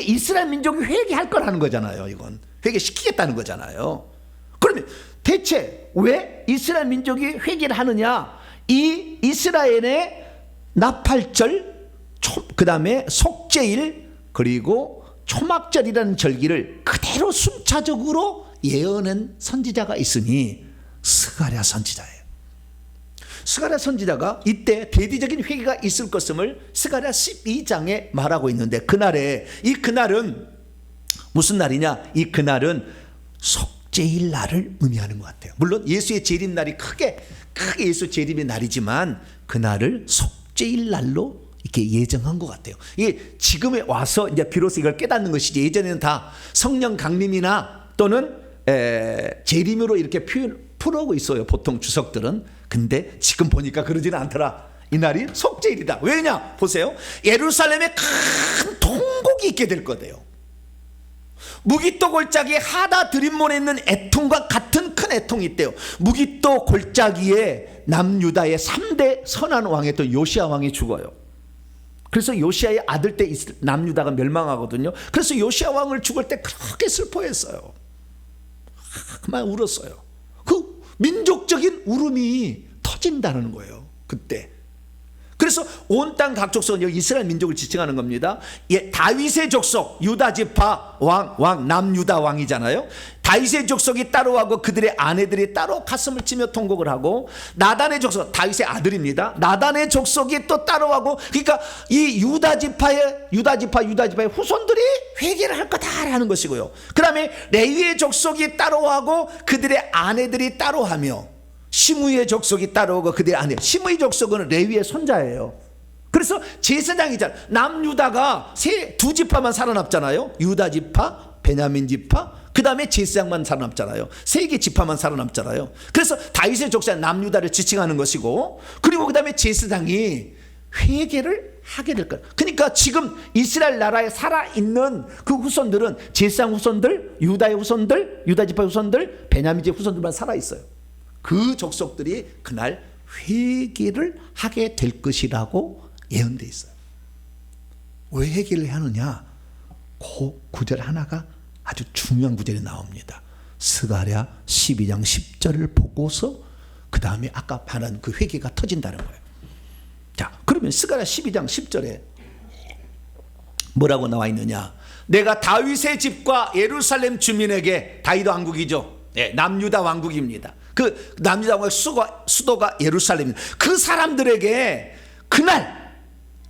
이스라엘 민족이 회개할 거라는 거잖아요. 이건 회개시키겠다는 거잖아요. 그러면 대체 왜 이스라엘 민족이 회개를 하느냐? 이 이스라엘의 나팔절, 그 다음에 속죄일, 그리고 초막절이라는 절기를 그대로 순차적으로 예언한 선지자가 있으니 스가랴 선지자예요. 스가랴 선지자가 이때 대대적인 회개가 있을 것임을 스가랴 12장에 말하고 있는데, 그날은 무슨 날이냐? 이 그날은 속죄일 날을 의미하는 것 같아요. 물론 예수의 재림 날이 크게 예수 재림의 날이지만 그날을 속죄일 날로 이렇게 예정한 것 같아요. 이게 지금에 와서 이제 비로소 이걸 깨닫는 것이지, 예전에는 다 성령 강림이나 또는 재림으로 이렇게 풀어오고 있어요, 보통 주석들은. 근데 지금 보니까 그러지는 않더라. 이날이 속죄일이다. 왜냐? 보세요. 예루살렘에 큰 통곡이 있게 될 거예요. 무기또 골짜기에 하다 드림몬에 있는 애통과 같은 큰 애통이 있대요. 무기또 골짜기에 남유다의 3대 선한 왕이었던 요시야 왕이 죽어요. 그래서 요시야의 아들 때 남유다가 멸망하거든요. 그래서 요시야 왕을 죽을 때 그렇게 슬퍼했어요. 그만 울었어요. 그 민족적인 울음이 터진다는 거예요, 그때. 그래서 그래서 온 땅 각 족속은 여기 이스라엘 민족을 지칭하는 겁니다. 예, 다윗의 족속 유다 지파 왕 남유다 왕이잖아요. 다윗의 족속이 따로 하고 그들의 아내들이 따로 가슴을 치며 통곡을 하고, 나단의 족속 다윗의 아들입니다. 나단의 족속이 또 따로 하고, 그러니까 이 유다 지파의 후손들이 회개를 할 거다라는 것이고요. 그다음에 레위의 족속이 따로 하고 그들의 아내들이 따로 하며, 시므이의 족속이 따라오고 그들의 아내, 시므이 족속은 레위의 손자예요. 그래서 제사장이잖아요. 남유다가 두 지파만 살아남잖아요. 유다 지파, 베냐민 지파, 그 다음에 제사장만 살아남잖아요. 세 개 지파만 살아남잖아요. 그래서 다윗의 족속 남유다를 지칭하는 것이고, 그리고 그 다음에 제사장이 회개를 하게 될 거예요. 그러니까 지금 이스라엘 나라에 살아있는 그 후손들은 제사장 후손들, 유다의 후손들, 유다 지파의 후손들, 베냐민 지파 후손들만 살아있어요. 그 족속들이 그날 회개를 하게 될 것이라고 예언되어 있어요. 왜 회개를 하느냐? 그 구절 하나가 아주 중요한 구절이 나옵니다. 스가랴 12장 10절을 보고서 그 다음에 아까 말한 그 회개가 터진다는 거예요. 자, 그러면 스가랴 12장 10절에 뭐라고 나와 있느냐? 내가 다윗의 집과 예루살렘 주민에게, 다윗 왕국이죠. 네, 남유다 왕국입니다. 그 남유다 왕국 수도가 예루살렘입니다. 그 사람들에게 그날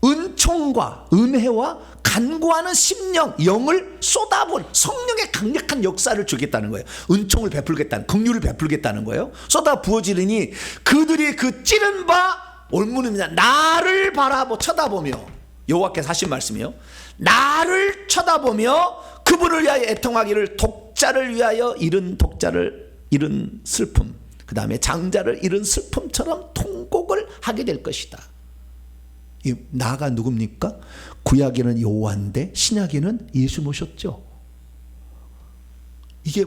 은총과 은혜와 간구하는 심령, 영을 쏟아부은 성령의 강력한 역사를 주겠다는 거예요. 은총을 베풀겠다는, 긍휼을 베풀겠다는 거예요. 쏟아 부어지르니 그들이 그 찌른 바 올무입니다. 나를 쳐다보며, 여호와께서 하신 말씀이요, 나를 쳐다보며 그분을 위하여 애통하기를, 독자를 위하여 잃은 독자를 잃은 슬픔, 그 다음에 장자를 잃은 슬픔처럼 통곡을 하게 될 것이다. 이 나가 누굽니까? 구약에는 여호와인데 신약에는 예수 모셨죠. 이게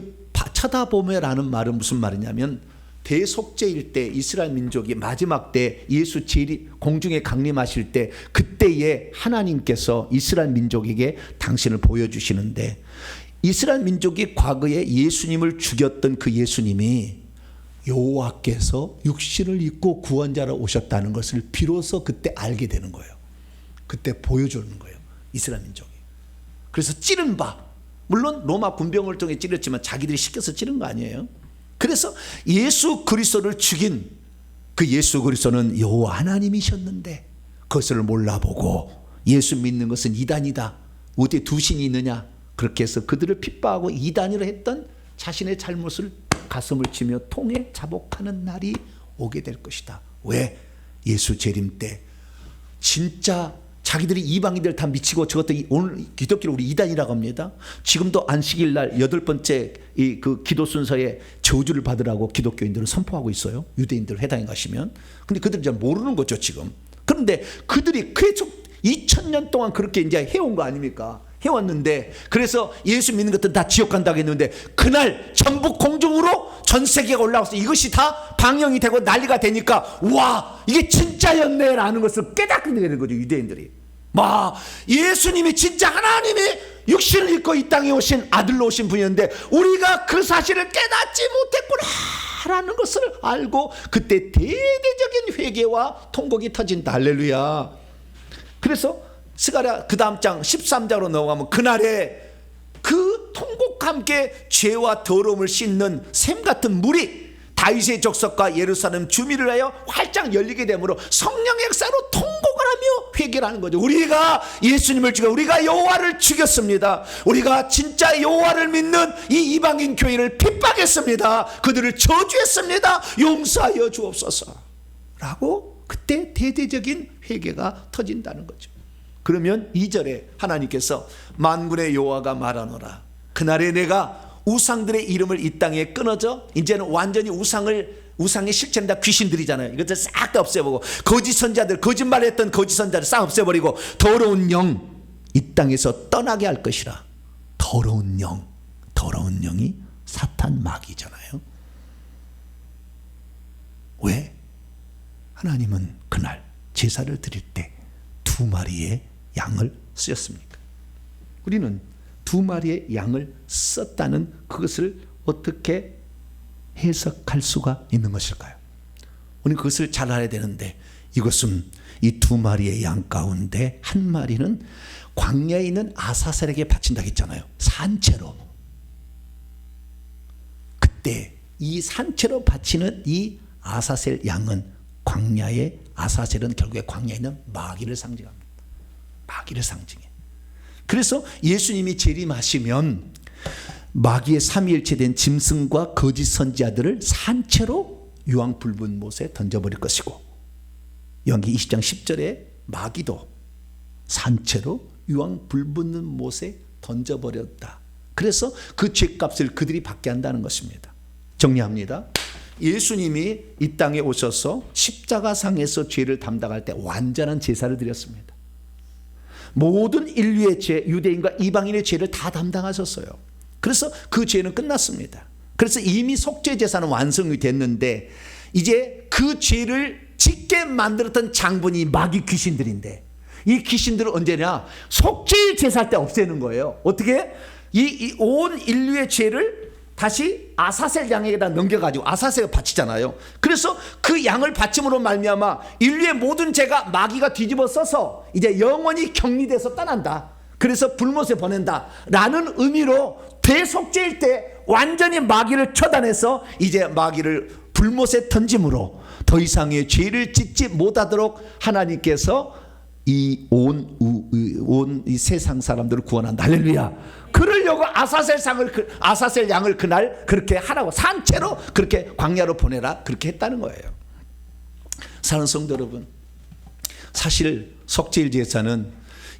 쳐다보며라는 말은 무슨 말이냐면, 대속죄일 때 이스라엘 민족이 마지막 때 예수 공중에 강림하실 때, 그때에 하나님께서 이스라엘 민족에게 당신을 보여주시는데, 이스라엘 민족이 과거에 예수님을 죽였던 그 예수님이 여호와께서 육신을 입고 구원자로 오셨다는 것을 비로소 그때 알게 되는 거예요. 그때 보여주는 거예요, 이스라엘 민족이. 그래서 찌른 바, 물론 로마 군병을 통해 찌렸지만 자기들이 시켜서 찌른 거 아니에요. 그래서 예수 그리스도를 죽인 그 예수 그리스도는 여호와 하나님이셨는데 그것을 몰라보고 예수 믿는 것은 이단이다, 어디에 두 신이 있느냐, 그렇게 해서 그들을 핍박하고 이단이라 했던 자신의 잘못을 가슴을 치며 통에 자복하는 날이 오게 될 것이다. 왜? 예수 재림 때 진짜 자기들이 이방인들 다 미치고, 저것도 오늘 기독교를 우리 이단이라고 합니다. 지금도 안식일 날 8번째 그 기도 순서에 저주를 받으라고 기독교인들은 선포하고 있어요. 유대인들 회당에 가시면. 근데 그들이 잘 모르는 거죠 지금. 그런데 그들이 계속 2000년 동안 그렇게 이제 해온 거 아닙니까? 해왔는데, 그래서 예수 믿는 것들은 다 지옥 간다고 했는데, 그날 전북 공중으로 전 세계가 올라와서 이것이 다 방영이 되고 난리가 되니까, 와, 이게 진짜였네라는 것을 깨닫게 되는 거죠, 유대인들이. 예수님이 진짜 하나님의 육신을 입고 이 땅에 오신 아들로 오신 분이었는데 우리가 그 사실을 깨닫지 못했구나라는 것을 알고, 그때 대대적인 회개와 통곡이 터진다. 할렐루야. 그래서 스가랴 그 다음 장 13장으로 넘어가면, 그날에 그 통곡과 함께 죄와 더러움을 씻는 샘 같은 물이 다윗의 족속과 예루살렘 주민을 하여 활짝 열리게 되므로 성령의 역사로 통곡을 하며 회개를 하는 거죠. 우리가 예수님을 죽여, 우리가 여호와를 죽였습니다. 우리가 진짜 여호와를 믿는 이 이방인 교회를 핍박했습니다. 그들을 저주했습니다. 용서하여 주옵소서 라고 그때 대대적인 회개가 터진다는 거죠. 그러면 2절에 하나님께서 만군의 여호와가 말하노라, 그날에 내가 우상들의 이름을 이 땅에 끊어져, 이제는 완전히 우상의 실체는 다 귀신들이잖아요. 이것들 싹 다 없애보고, 거짓 선자들, 거짓말했던 거짓 선자를 싹 없애버리고, 더러운 영 이 땅에서 떠나게 할 것이라. 더러운 영이 사탄 마귀잖아요. 왜? 하나님은 그날 제사를 드릴 때 2마리의 양을 쓰였습니까? 우리는 2마리의 양을 썼다는 그것을 어떻게 해석할 수가 있는 것일까요? 우리는 그것을 잘 알아야 되는데, 이것은 이 두 마리의 양 가운데 한 마리는 광야에 있는 아사셀에게 바친다고 했잖아요. 산채로. 그때 이 산채로 바치는 이 아사셀 양은 광야의 아사셀은 결국에 광야에 있는 마귀를 상징합니다. 마귀를 상징해. 그래서 예수님이 재림하시면 마귀의 삼위일체 된 짐승과 거짓 선지자들을 산채로 유황 붉은 못에 던져버릴 것이고, 여기 20장 10절에 마귀도 산채로 유황 붉은 못에 던져버렸다. 그래서 그 죄값을 그들이 받게 한다는 것입니다. 정리합니다. 예수님이 이 땅에 오셔서 십자가상에서 죄를 담당할 때 완전한 제사를 드렸습니다. 모든 인류의 죄, 유대인과 이방인의 죄를 다 담당하셨어요. 그래서 그 죄는 끝났습니다. 그래서 이미 속죄 제사는 완성이 됐는데, 이제 그 죄를 짓게 만들었던 장본이 마귀 귀신들인데, 이 귀신들은 언제냐? 속죄 제사 때 없애는 거예요. 어떻게? 이 온 인류의 죄를 다시 아사셀 양에게다 넘겨가지고 아사셀을 바치잖아요. 그래서 그 양을 바침으로 말미암아 인류의 모든 죄가 마귀가 뒤집어 써서 이제 영원히 격리돼서 떠난다. 그래서 불못에 보낸다 라는 의미로 대속죄일 때 완전히 마귀를 처단해서 이제 마귀를 불못에 던짐으로 더 이상의 죄를 짓지 못하도록 하나님께서 이 온 이 세상 사람들을 구원한다. 할렐루야. 그러려고 아사셀 양을 그날 그렇게 하라고, 산채로 그렇게 광야로 보내라 그렇게 했다는 거예요. 사랑하는 성도 여러분, 사실 속죄일 제사는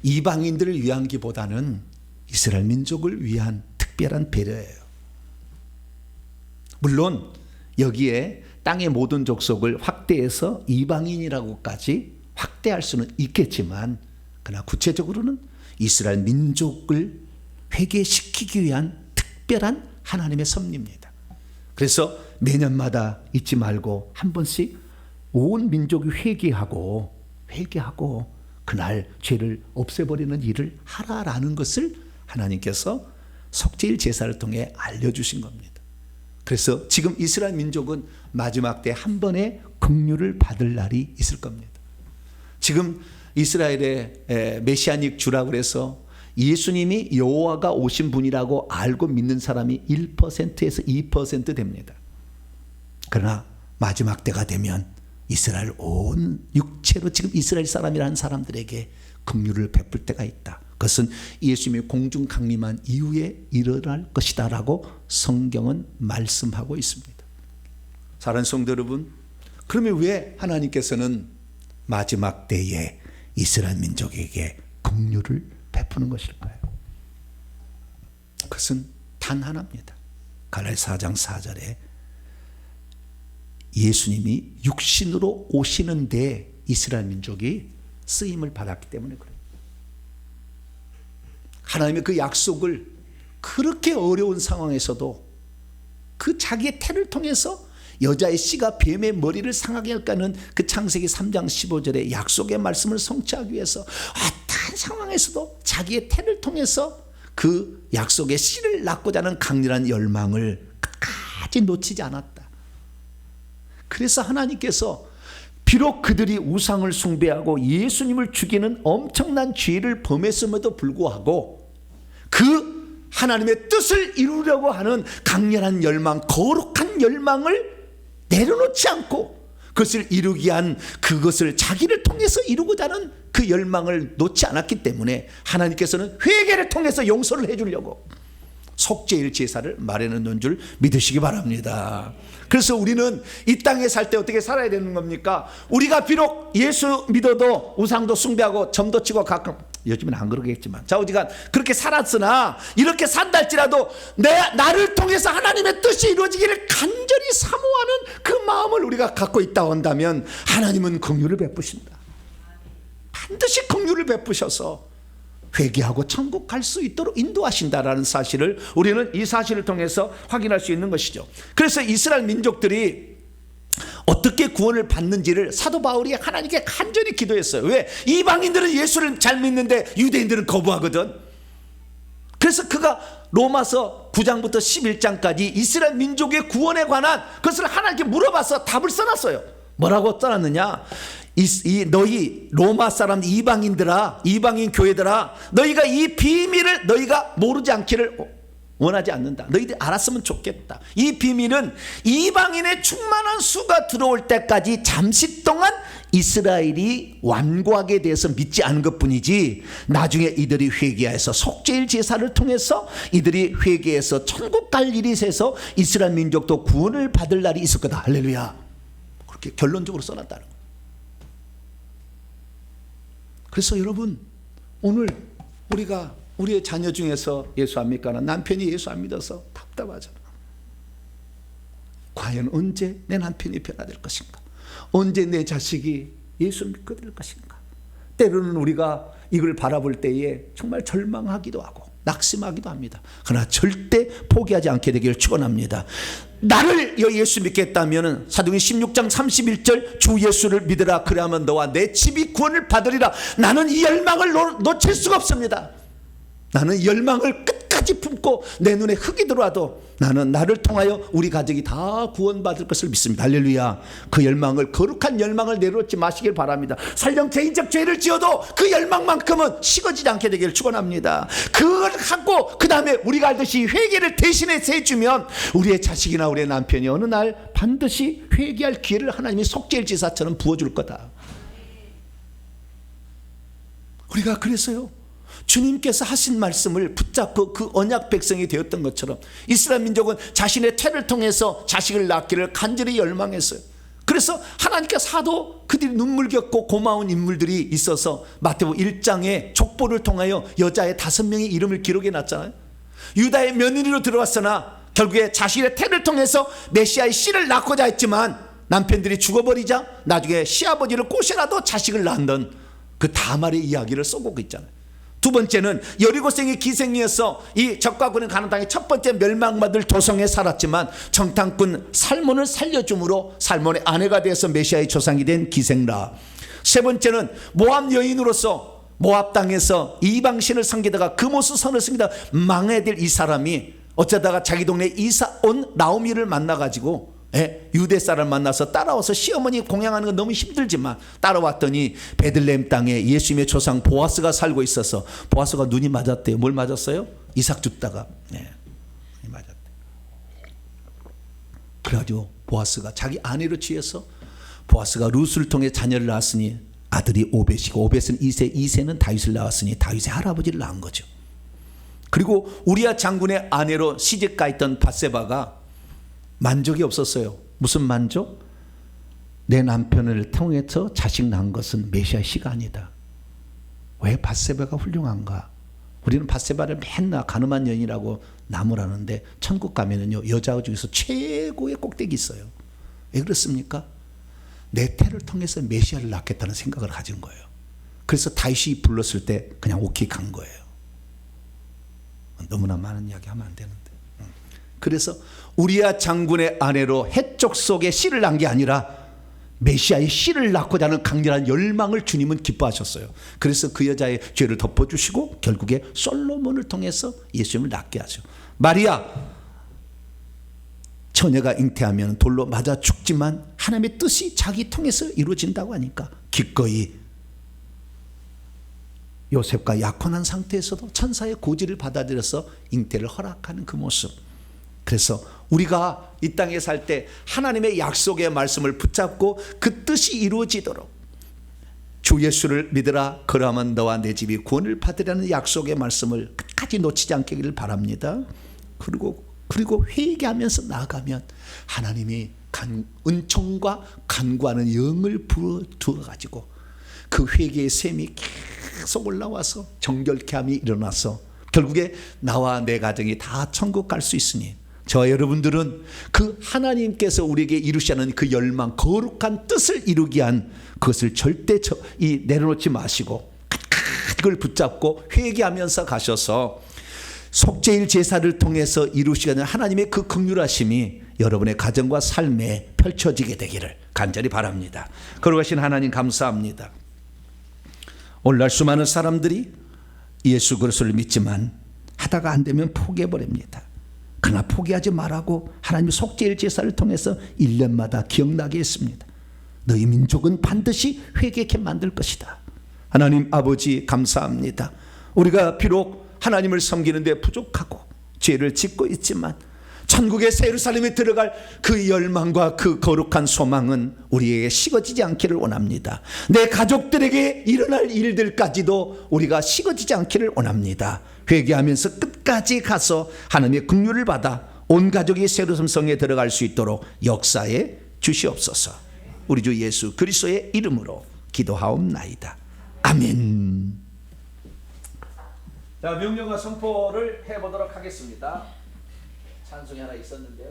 이방인들을 위한기보다는 이스라엘 민족을 위한 특별한 배려예요. 물론 여기에 땅의 모든 족속을 확대해서 이방인이라고까지 확대할 수는 있겠지만, 그러나 구체적으로는 이스라엘 민족을 회개시키기 위한 특별한 하나님의 섭리입니다. 그래서 매년마다 잊지 말고 한 번씩 온 민족이 회개하고 그날 죄를 없애버리는 일을 하라라는 것을 하나님께서 속죄일 제사를 통해 알려주신 겁니다. 그래서 지금 이스라엘 민족은 마지막 때 한 번의 긍휼을 받을 날이 있을 겁니다. 지금 이스라엘의 메시아닉 주라고 해서 예수님이 여호와가 오신 분이라고 알고 믿는 사람이 1%에서 2% 됩니다. 그러나 마지막 때가 되면 이스라엘 온 육체로 지금 이스라엘 사람이라는 사람들에게 긍휼을 베풀 때가 있다. 그것은 예수님의 공중 강림한 이후에 일어날 것이다 라고 성경은 말씀하고 있습니다. 사랑하는 성도 여러분, 그러면 왜 하나님께서는 마지막 때에 이스라엘 민족에게 긍휼을 베푸는 것일까요? 그것은 단 하나입니다. 갈라디아서 4장 4절에 예수님이 육신으로 오시는데 이스라엘 민족이 쓰임을 받았기 때문에 그래요. 하나님의 그 약속을 그렇게 어려운 상황에서도 그 자기의 태를 통해서 여자의 씨가 뱀의 머리를 상하게 할까는 그 창세기 3장 15절의 약속의 말씀을 성취하기 위해서 어떠한 상황에서도 자기의 태를 통해서 그 약속의 씨를 낳고자 하는 강렬한 열망을 끝까지 놓치지 않았다. 그래서 하나님께서 비록 그들이 우상을 숭배하고 예수님을 죽이는 엄청난 죄를 범했음에도 불구하고 그 하나님의 뜻을 이루려고 하는 강렬한 열망, 거룩한 열망을 내려놓지 않고 그것을 이루기 위한 그것을 자기를 통해서 이루고자 하는 그 열망을 놓지 않았기 때문에 하나님께서는 회개를 통해서 용서를 해주려고 속죄일 제사를 마련해 놓은 줄 믿으시기 바랍니다. 그래서 우리는 이 땅에 살 때 어떻게 살아야 되는 겁니까? 우리가 비록 예수 믿어도 우상도 숭배하고 점도 치고 가끔, 요즘은 안 그러겠지만 좌우지간 그렇게 살았으나 이렇게 산달지라도 나를 통해서 하나님의 뜻이 이루어지기를 간절히 사모하는 그 마음을 우리가 갖고 있다고 한다면 하나님은 긍휼을 베푸신다. 반드시 긍휼을 베푸셔서 회개하고 천국 갈 수 있도록 인도하신다라는 사실을 우리는 이 사실을 통해서 확인할 수 있는 것이죠. 그래서 이스라엘 민족들이 어떻게 구원을 받는지를 사도 바울이 하나님께 간절히 기도했어요. 왜? 이방인들은 예수를 잘 믿는데 유대인들은 거부하거든. 그래서 그가 로마서 9장부터 11장까지 이스라엘 민족의 구원에 관한 것을 하나님께 물어봐서 답을 써놨어요. 뭐라고 써놨느냐? 너희 로마 사람 이방인들아, 이방인 교회들아, 너희가 이 비밀을 너희가 모르지 않기를 원하지 않는다. 너희들 알았으면 좋겠다. 이 비밀은 이방인의 충만한 수가 들어올 때까지 잠시 동안 이스라엘이 완고하게 대해서 믿지 않은 것뿐이지, 나중에 이들이 회개해서 속죄일 제사를 통해서 이들이 회개해서 천국 갈 일이 있어서 이스라엘 민족도 구원을 받을 날이 있을 거다. 할렐루야. 그렇게 결론적으로 써놨다는 거예요. 그래서 여러분, 오늘 우리가 우리의 자녀 중에서 예수 안 믿거나 남편이 예수 안 믿어서 답답하잖아. 과연 언제 내 남편이 변화될 것인가? 언제 내 자식이 예수를 믿게 될 것인가? 때로는 우리가 이걸 바라볼 때에 정말 절망하기도 하고 낙심하기도 합니다. 그러나 절대 포기하지 않게 되기를 축원합니다. 나를 예수 믿겠다면 사도행전 16장 31절 주 예수를 믿으라. 그래야만 너와 내 집이 구원을 받으리라. 나는 이 열망을 놓칠 수가 없습니다. 나는 이 열망을 끝까지 품고 내 눈에 흙이 들어와도 나는 나를 통하여 우리 가족이 다 구원받을 것을 믿습니다. 할렐루야. 그 열망을, 거룩한 열망을 내려놓지 마시길 바랍니다. 설령 개인적 죄를 지어도 그 열망만큼은 식어지지 않게 되기를 축원합니다. 그걸 하고 그 다음에 우리가 알듯이 회개를 대신해서 해주면 우리의 자식이나 우리의 남편이 어느 날 반드시 회개할 기회를 하나님이 속죄일 제사처럼 부어줄 거다. 우리가 그래서요, 주님께서 하신 말씀을 붙잡고 그 언약 백성이 되었던 것처럼 이스라엘 민족은 자신의 태를 통해서 자식을 낳기를 간절히 열망했어요. 그래서 하나님께서 하도 그들이 눈물 겪고 고마운 인물들이 있어서 마태복음 1장에 족보를 통하여 여자의 5명의 이름을 기록해 놨잖아요. 유다의 며느리로 들어왔으나 결국에 자신의 태를 통해서 메시아의 씨를 낳고자 했지만 남편들이 죽어버리자 나중에 시아버지를 꼬시라도 자식을 낳는 그 다말의 이야기를 써보고 있잖아요. 두 번째는 여리고성이 기생이어서 이 적과군이 가는 땅에 첫 번째 멸망받을 도성에 살았지만 정탐꾼 살몬을 살려줌으로 살몬의 아내가 되어서 메시아의 조상이 된 기생라. 세 번째는 모압 여인으로서 모압 땅에서 이방신을 섬기다가 금오스 선을 섬기다가 망해될 이 사람이 어쩌다가 자기 동네 이사 온 나오미를 만나가지고 유대 사람 만나서 따라와서 시어머니 공양하는 건 너무 힘들지만 따라왔더니 베들레헴 땅에 예수님의 조상 보아스가 살고 있어서 보아스가 눈이 맞았대요. 뭘 맞았어요? 이삭 줍다가 눈이 맞았대. 그래가지고 보아스가 자기 아내로 취해서 보아스가 룻을 통해 자녀를 낳았으니 아들이 오벳이고 오벳은 2세, 2세는 다윗을 낳았으니 다윗의 할아버지를 낳은 거죠. 그리고 우리야 장군의 아내로 시집가 있던 밧세바가 만족이 없었어요. 무슨 만족? 내 남편을 통해서 자식 낳은 것은 메시아 씨가 아니다. 왜 밧세바가 훌륭한가? 우리는 밧세바를 맨날 가늠한 여인이라고 나무라는데 천국 가면은요, 여자 중에서 최고의 꼭대기 있어요. 왜 그렇습니까? 내 태를 통해서 메시아를 낳겠다는 생각을 가진 거예요. 그래서 다윗이 불렀을 때 그냥 오케이 간 거예요. 너무나 많은 이야기 하면 안 되는데. 그래서 우리야 장군의 아내로 해쪽 속에 씨를 낳은 게 아니라 메시아의 씨를 낳고자 하는 강렬한 열망을 주님은 기뻐하셨어요. 그래서 그 여자의 죄를 덮어주시고 결국에 솔로몬을 통해서 예수님을 낳게 하죠. 마리아 처녀가 잉태하면 돌로 맞아 죽지만 하나님의 뜻이 자기 통해서 이루어진다고 하니까 기꺼이 요셉과 약혼한 상태에서도 천사의 고지를 받아들여서 잉태를 허락하는 그 모습. 그래서 우리가 이 땅에 살 때 하나님의 약속의 말씀을 붙잡고 그 뜻이 이루어지도록 주 예수를 믿으라. 그러면 너와 내 집이 구원을 받으라는 약속의 말씀을 끝까지 놓치지 않기를 바랍니다. 그리고 회개하면서 나아가면 하나님이 은총과 간구하는 영을 부어두어가지고 그 회개의 샘이 계속 올라와서 정결케 함이 일어나서 결국에 나와 내 가정이 다 천국 갈 수 있으니 저와 여러분들은 그 하나님께서 우리에게 이루시는 그 열망, 거룩한 뜻을 이루기 위한 그것을 절대 내려놓지 마시고 그걸 붙잡고 회개하면서 가셔서 속죄일 제사를 통해서 이루시는 하나님의 그 긍휼하심이 여러분의 가정과 삶에 펼쳐지게 되기를 간절히 바랍니다. 거룩하신 하나님 감사합니다. 오늘날 수많은 사람들이 예수 그리스도를 믿지만 하다가 안 되면 포기해버립니다. 그러나 포기하지 말라고 하나님의 속죄일 제사를 통해서 1년마다 기억나게 했습니다. 너희 민족은 반드시 회개케 만들 것이다. 하나님 아버지 감사합니다. 우리가 비록 하나님을 섬기는데 부족하고 죄를 짓고 있지만 천국의 새 예루살렘에 들어갈 그 열망과 그 거룩한 소망은 우리에게 식어지지 않기를 원합니다. 내 가족들에게 일어날 일들까지도 우리가 식어지지 않기를 원합니다. 회개하면서 끝까지 가서 하나님의 긍휼을 받아 온 가족이 새 예루살렘 성에 들어갈 수 있도록 역사에 주시옵소서. 우리 주 예수 그리스도의 이름으로 기도하옵나이다. 아멘. 자, 명령과 선포를 해보도록 하겠습니다. 찬송이 하나 있었는데요.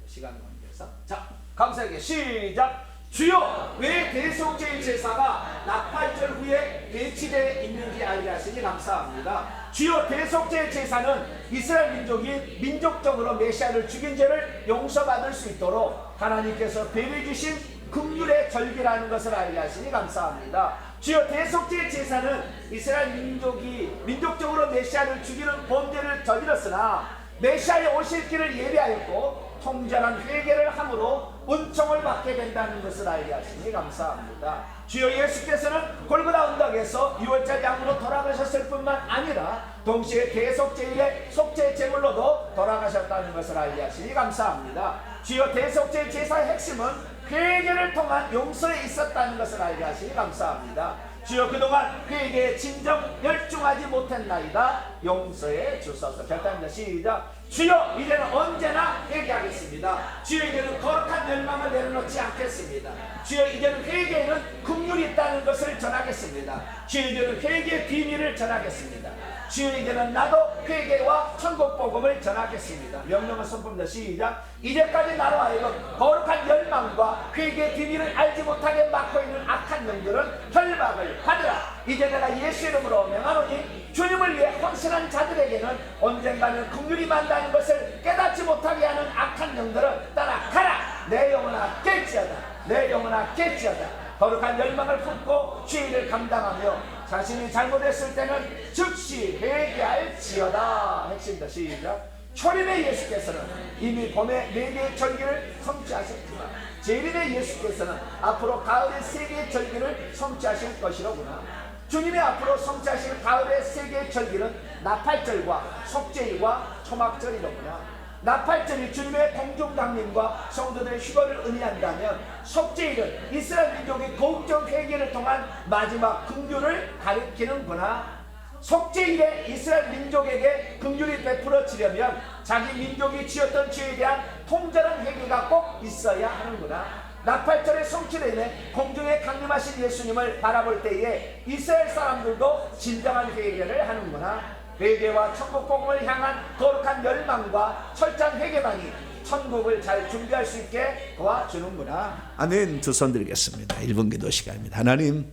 시간 관계상. 자, 감사하게 시작. 주여, 왜 대속죄의 제사가 나팔절 후에 배치되어 있는지 알게 하시니 감사합니다. 주여, 대속죄의 제사는 이스라엘 민족이 민족적으로 메시아를 죽인 죄를 용서받을 수 있도록 하나님께서 배려해 주신 긍휼의 절기라는 것을 알게 하시니 감사합니다. 주여, 대속죄의 제사는 이스라엘 민족이 민족적으로 메시아를 죽이는 범죄를 저질렀으나 메시아의 오실 길을 예비하였고 통전한 회개를 함으로 은총을 받게 된다는 것을 알게 하시니 감사합니다. 주여, 예수께서는 골고다 언덕에서 유월절 양으로 돌아가셨을 뿐만 아니라 동시에 대속죄일의 속죄 제물로도 돌아가셨다는 것을 알게 하시니 감사합니다. 주여, 대속죄 제사의 핵심은 회개를 통한 용서에 있었다는 것을 알게 하시니 감사합니다. 주여, 그동안 회개에 진정 열중하지 못했나이다. 용서해 주소서. 결단입니다. 시작. 주여, 이제는 언제나 회개하겠습니다. 주여, 이제는 거룩한 열망을 내려놓지 않겠습니다. 주여, 이제는 회개에는 긍휼이 있다는 것을 전하겠습니다. 주여, 이제는 회개의 비밀을 전하겠습니다. 주여, 이제는 나도 회개와 천국 복음을 전하겠습니다. 명령을 선포합니다. 시작. 이제까지 나로 하여금 거룩한 열망과 회개의 비밀을 알지 못하게 막고 있는 악한 영들은 결박을 받으라. 이제 내가 예수 이름으로 명하노니 주님을 위해 헌신한 자들에게는 언젠가는 긍휼이 만다는 것을 깨닫지 못하게 하는 악한 영들은 따라가라. 내 영혼아 깰지어다. 내 영혼아 깰지어다. 거룩한 열망을 품고 죄를 감당하며 자신이 잘못했을 때는 즉시 회개할지어다. 핵심입니다. 시작. 초림의 예수께서는 이미 봄에 4개의 절기를 성취하셨지만 재림의 예수께서는 앞으로 가을의 3개의 절기를 성취하실 것이로구나. 주님이 앞으로 성취하실 가을의 3개의 절기는 나팔절과 속죄일과 초막절이로구나. 나팔절이 주님의 공중강림과 성도들의 휴거를 의미한다면 속죄일은 이스라엘 민족의 거룩적 회개를 통한 마지막 긍휼을 가리키는구나. 속죄일에 이스라엘 민족에게 긍휼이 베풀어지려면 자기 민족이 지었던 죄에 대한 통절한 회개가 꼭 있어야 하는구나. 나팔절의 성취로 인해 공중에 강림하신 예수님을 바라볼 때에 이스라엘 사람들도 진정한 회개를 하는구나. 회개와 천국 복음을 향한 거룩한 열망과 철저한 회개만이 천국을 잘 준비할 수 있게 도와주는구나. 아멘. 두 손 드리겠습니다. 1분 기도 시간입니다. 하나님,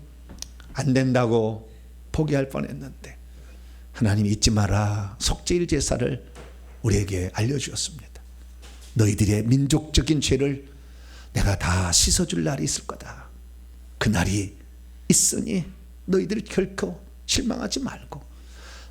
안 된다고 포기할 뻔했는데 하나님 잊지 마라. 속죄일 제사를 우리에게 알려주었습니다. 너희들의 민족적인 죄를 내가 다 씻어줄 날이 있을 거다. 그 날이 있으니 너희들 결코 실망하지 말고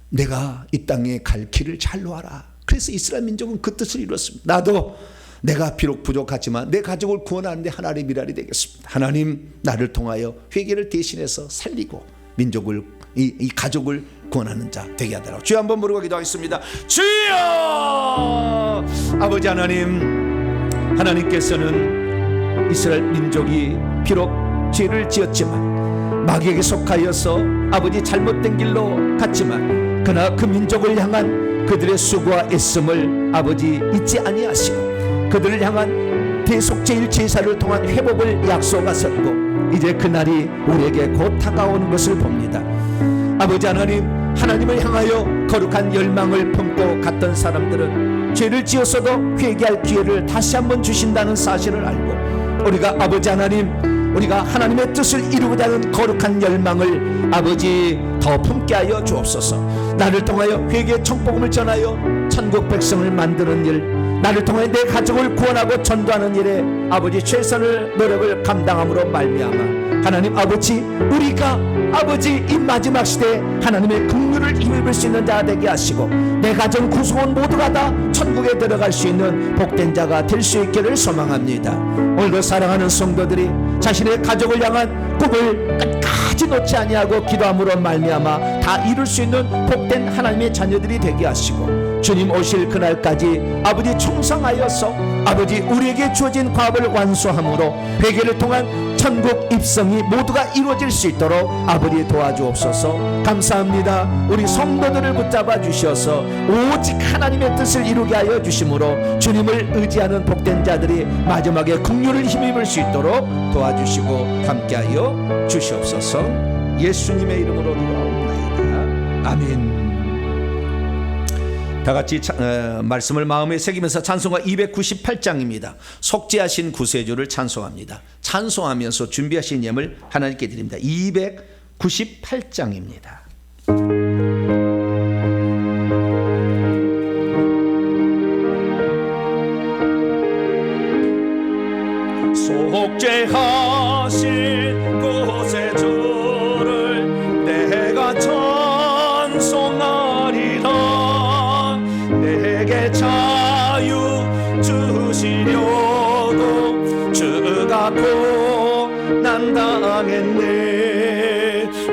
내가 이 땅에 갈 길을 잘 놓아라. 그래서 이스라엘 민족은 그 뜻을 이뤘습니다. 나도 내가 비록 부족하지만 내 가족을 구원하는데 하나님의 미랄이 되겠습니다. 하나님, 나를 통하여 회개를 대신해서 살리고 민족을 이 가족을 구원하는 자 되게 하더라. 주여 한번 부르고 기도하겠습니다. 주여! 아버지 하나님, 하나님께서는 이스라엘 민족이 비록 죄를 지었지만 마귀에게 속하여서 아버지 잘못된 길로 갔지만 그러나 그 민족을 향한 그들의 수고와 애씀을 아버지 잊지 아니하시고 그들을 향한 대속죄일 제사를 통한 회복을 약속하셨고 이제 그날이 우리에게 곧 다가오는 것을 봅니다. 아버지 하나님, 하나님을 향하여 거룩한 열망을 품고 갔던 사람들은 죄를 지었어도 회개할 기회를 다시 한번 주신다는 사실을 알고 우리가 아버지 하나님, 우리가 하나님의 뜻을 이루고자 하는 거룩한 열망을 아버지 더 품게 하여 주옵소서. 나를 통하여 회개의 천복음을 전하여 천국 백성을 만드는 일, 나를 통해 내 가족을 구원하고 전도하는 일에 아버지 최선을 노력을 감당함으로 말미암아 하나님 아버지, 우리가 아버지 이 마지막 시대에 하나님의 긍휼을 힘입을 수 있는 자가 되게 하시고 내 가정 구성원 모두가 다 천국에 들어갈 수 있는 복된 자가 될 수 있기를 소망합니다. 오늘도 사랑하는 성도들이 자신의 가족을 향한 꿈을 끝까지 놓지 아니하고 기도함으로 말미암아 다 이룰 수 있는 복된 하나님의 자녀들이 되게 하시고, 주님 오실 그날까지 아버지 충성하여서 아버지 우리에게 주어진 과업을 완수함으로 회개를 통한 천국 입성이 모두가 이루어질 수 있도록 아버지 도와주옵소서. 감사합니다. 우리 성도들을 붙잡아 주셔서 오직 하나님의 뜻을 이루게 하여 주심으로 주님을 의지하는 복된 자들이 마지막에 긍휼을 힘입을 수 있도록 도와주시고 함께하여 주시옵소서. 예수님의 이름으로 기도하옵나이다. 아멘. 다 같이 말씀을 마음에 새기면서 찬송가 298장입니다. 속죄하신 구세주를 찬송합니다. 찬송하면서 준비하신 예물 하나님께 드립니다. 298장입니다. 속죄하신 구세주를 내가 찬송하리라. 내게 자유 주시려고 주가 고난당했네.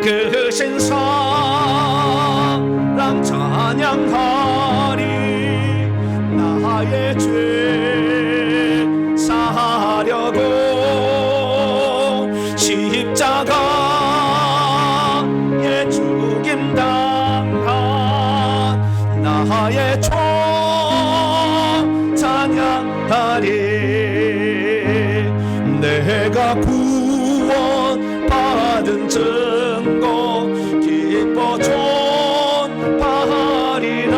그 신사랑 찬양하리. 나의 죄 사하려고 십자가에 죽임당한 나의 종 찬양하리. 내가 구원받은 증거 기뻐 존파하리라.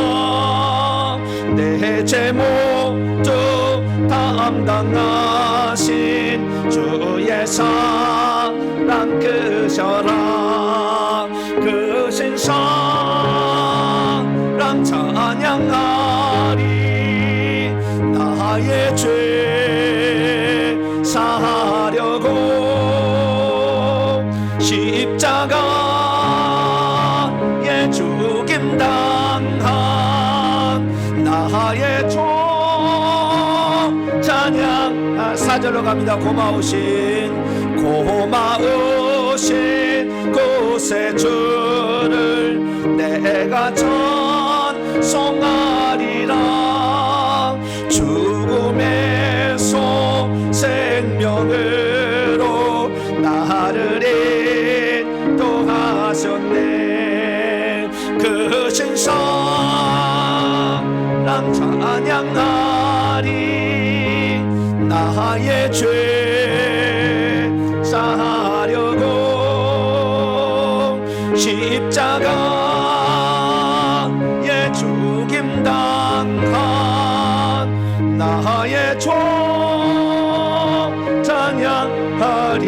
내 죄 모두 담당하신 주의 사랑 크셔라. 크신 사랑 찬양하리. 나의 죄 사하려고 십자가에 죽임당한 나의 종 찬양. 4절로 갑니다. 고마우신 구세주를 내가 찬송하리라. 죽음에서 생명으로 나를 인도하셨네. 그 신사랑 찬양하리. 나의 죄 사하려고 십자가에 죽임당한 나의 종 찬양하리.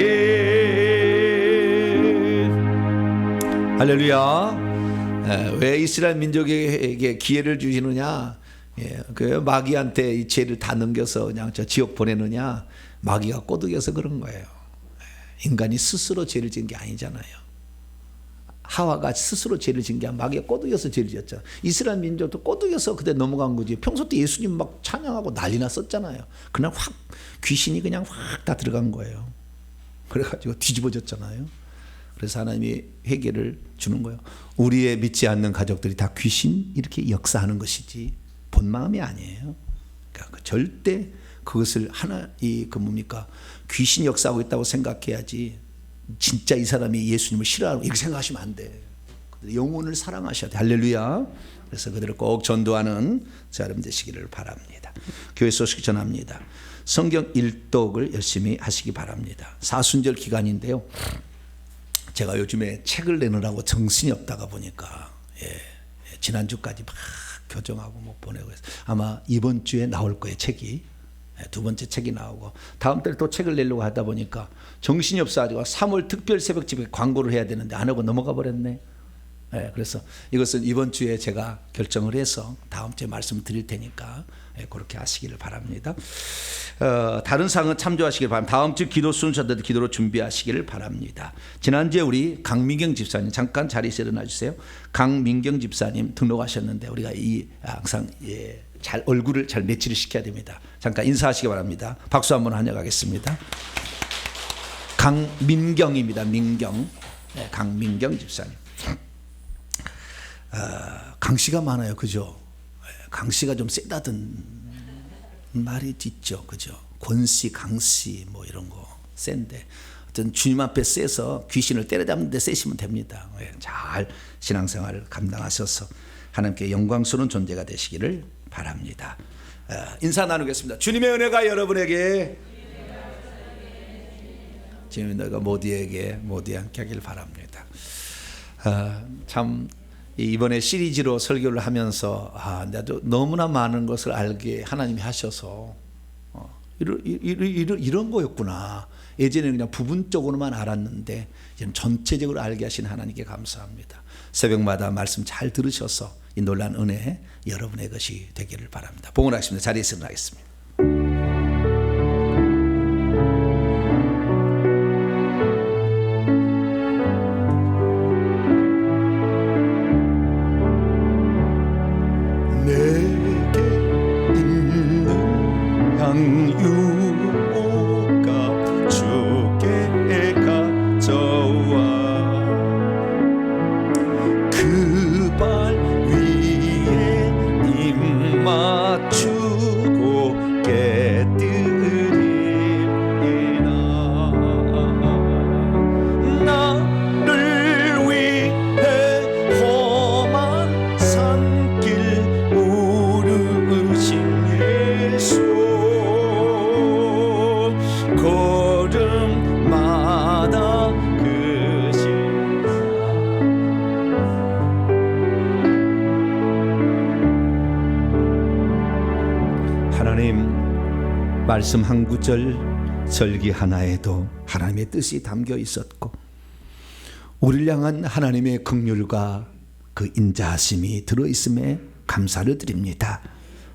할렐루야. 왜 이스라엘 민족에게 기회를 주시느냐? 그 마귀한테 이 죄를 다 넘겨서 그냥 저 지옥 보내느냐? 마귀가 꼬드겨서 그런 거예요. 인간이 스스로 죄를 지은 게 아니잖아요. 하와가 스스로 죄를 지은 게 아니라 마귀가 꼬드겨서 죄를 지었잖아요. 이스라엘 민족도 꼬드겨서 그때 넘어간 거지. 평소 때 예수님 막 찬양하고 난리 났었잖아요. 그날 확 귀신이 그냥 확 다 들어간 거예요. 그래가지고 뒤집어졌잖아요. 그래서 하나님이 회개를 주는 거예요. 우리의 믿지 않는 가족들이 다 귀신 이렇게 역사하는 것이지 본 마음이 아니에요. 그러니까 절대 그것을 뭡니까? 귀신 역사하고 있다고 생각해야지. 진짜 이 사람이 예수님을 싫어하고 이렇게 생각하시면 안 돼. 영혼을 사랑하셔야 돼. 할렐루야. 그래서 그들을 꼭 전도하는 사람 되시기를 바랍니다. 교회 소식 전합니다. 성경 일독을 열심히 하시기 바랍니다. 사순절 기간인데요. 제가 요즘에 책을 내느라고 정신이 없다가 보니까 지난주까지 막 교정하고 뭐 보내고 해서 아마 이번 주에 나올 거예요. 책이. 두 번째 책이 나오고 다음 달에 또 책을 내려고 하다 보니까 정신이 없어가지고 3월 특별 새벽집에 광고를 해야 되는데 안 하고 넘어가 버렸네. 그래서 이것은 이번 주에 제가 결정을 해서 다음 주에 말씀을 드릴 테니까 그렇게 하시기를 바랍니다. 다른 사항은 참조하시길 바랍니다. 다음 주 기도 순서대로 기도로 준비하시기를 바랍니다. 지난주에 우리 강민경 집사님 잠깐 자리에서 일어나 주세요. 강민경 집사님 등록하셨는데 우리가 항상 잘 얼굴을 잘 매치를 시켜야 됩니다. 잠깐 인사하시기 바랍니다. 박수 한번 환영하겠습니다. 강민경입니다. 민경. 네, 강민경 집사님. 강씨가 많아요, 그죠? 강씨가 좀 세다던 말이 있죠, 그죠? 권씨, 강씨 뭐 이런 거 센데, 어떤 주님 앞에 세서 귀신을 때려잡는 데 세시면 됩니다. 잘 신앙생활을 감당하셔서 하나님께 영광스러운 존재가 되시기를 바랍니다. 인사 나누겠습니다. 주님의 은혜가 여러분에게, 주님의 은혜가 모두에게 함께 하길 바랍니다. 참 이번에 시리즈로 설교를 하면서 나도 너무나 많은 것을 알게 하나님이 하셔서 이런 거였구나. 예전에는 그냥 부분적으로만 알았는데 이제는 전체적으로 알게 하신 하나님께 감사합니다. 새벽마다 말씀 잘 들으셔서 이 놀라운 은혜 여러분의 것이 되기를 바랍니다. 봉헌하겠습니다. 자리에서 일어나겠습니다. 향유가 주께 가져와 그 발 위에 입 맞추고 깨뜨리리라. 나를 위해 험한 산길 오르신 예수, 걸음마다 그 신사. 하나님, 말씀 한 구절, 절기 하나에도 하나님의 뜻이 담겨 있었고, 우리를 향한 하나님의 긍휼과 그 인자하심이 들어있음에 감사를 드립니다.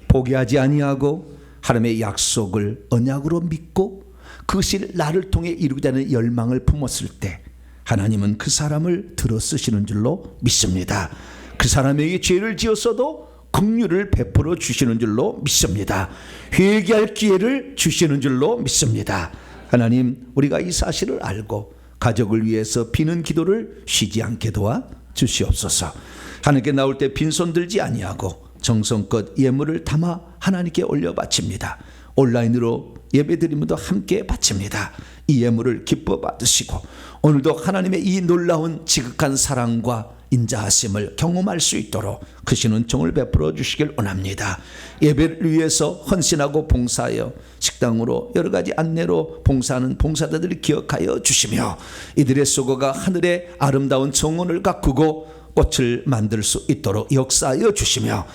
포기하지 아니하고 하나님의 약속을 언약으로 믿고 그것을 나를 통해 이루자는 열망을 품었을 때 하나님은 그 사람을 들어 쓰시는 줄로 믿습니다. 그 사람에게 죄를 지었어도 긍휼을 베풀어 주시는 줄로 믿습니다. 회개할 기회를 주시는 줄로 믿습니다. 하나님, 우리가 이 사실을 알고 가족을 위해서 비는 기도를 쉬지 않게 도와 주시옵소서. 하나님께 나올 때 빈손 들지 아니하고 정성껏 예물을 담아 하나님께 올려 바칩니다. 온라인으로 예배드림도 함께 바칩니다. 이 예물을 기뻐 받으시고 오늘도 하나님의 이 놀라운 지극한 사랑과 인자하심을 경험할 수 있도록 크신 은총을 베풀어 주시길 원합니다. 예배를 위해서 헌신하고 봉사하여 식당으로 여러 가지 안내로 봉사하는 봉사자들을 기억하여 주시며 이들의 수고가 하늘의 아름다운 정원을 가꾸고 꽃을 만들 수 있도록 역사하여 주시며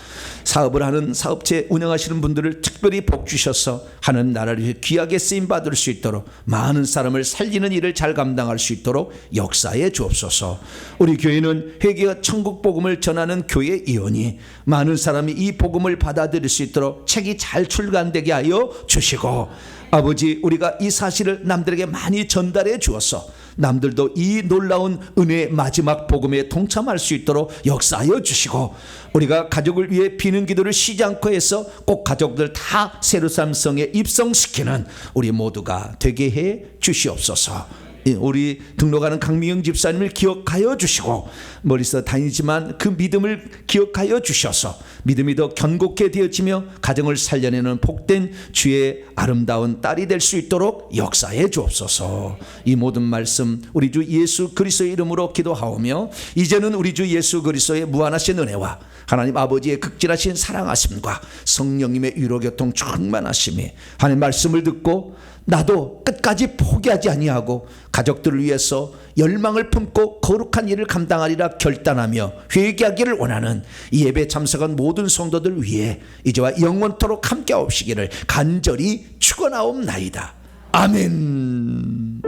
사업을 하는 사업체 운영하시는 분들을 특별히 복 주셔서 하는 나라를 귀하게 쓰임 받을 수 있도록 많은 사람을 살리는 일을 잘 감당할 수 있도록 역사해 주옵소서. 우리 교회는 회개와 천국 복음을 전하는 교회이오니 많은 사람이 이 복음을 받아들일 수 있도록 책이 잘 출간되게 하여 주시고, 아버지, 우리가 이 사실을 남들에게 많이 전달해 주어서 남들도 이 놀라운 은혜의 마지막 복음에 동참할 수 있도록 역사하여 주시고, 우리가 가족을 위해 비는 기도를 쉬지 않고 해서 꼭 가족들 다 세르살렘 성에 입성시키는 우리 모두가 되게 해 주시옵소서. 우리 등록하는 강민경 집사님을 기억하여 주시고 멀리서 다니지만 그 믿음을 기억하여 주셔서 믿음이 더 견고케 되어지며 가정을 살려내는 복된 주의 아름다운 딸이 될 수 있도록 역사해 주옵소서. 이 모든 말씀 우리 주 예수 그리스도의 이름으로 기도하오며, 이제는 우리 주 예수 그리스도의 무한하신 은혜와 하나님 아버지의 극진하신 사랑하심과 성령님의 위로교통 충만하심이 하나님 말씀을 듣고 나도 끝까지 포기하지 아니하고 가족들을 위해서 열망을 품고 거룩한 일을 감당하리라 결단하며 회개하기를 원하는 이 예배 참석한 모든 성도들 위해 이제와 영원토록 함께 하옵시기를 간절히 축원하옵나이다. 아멘.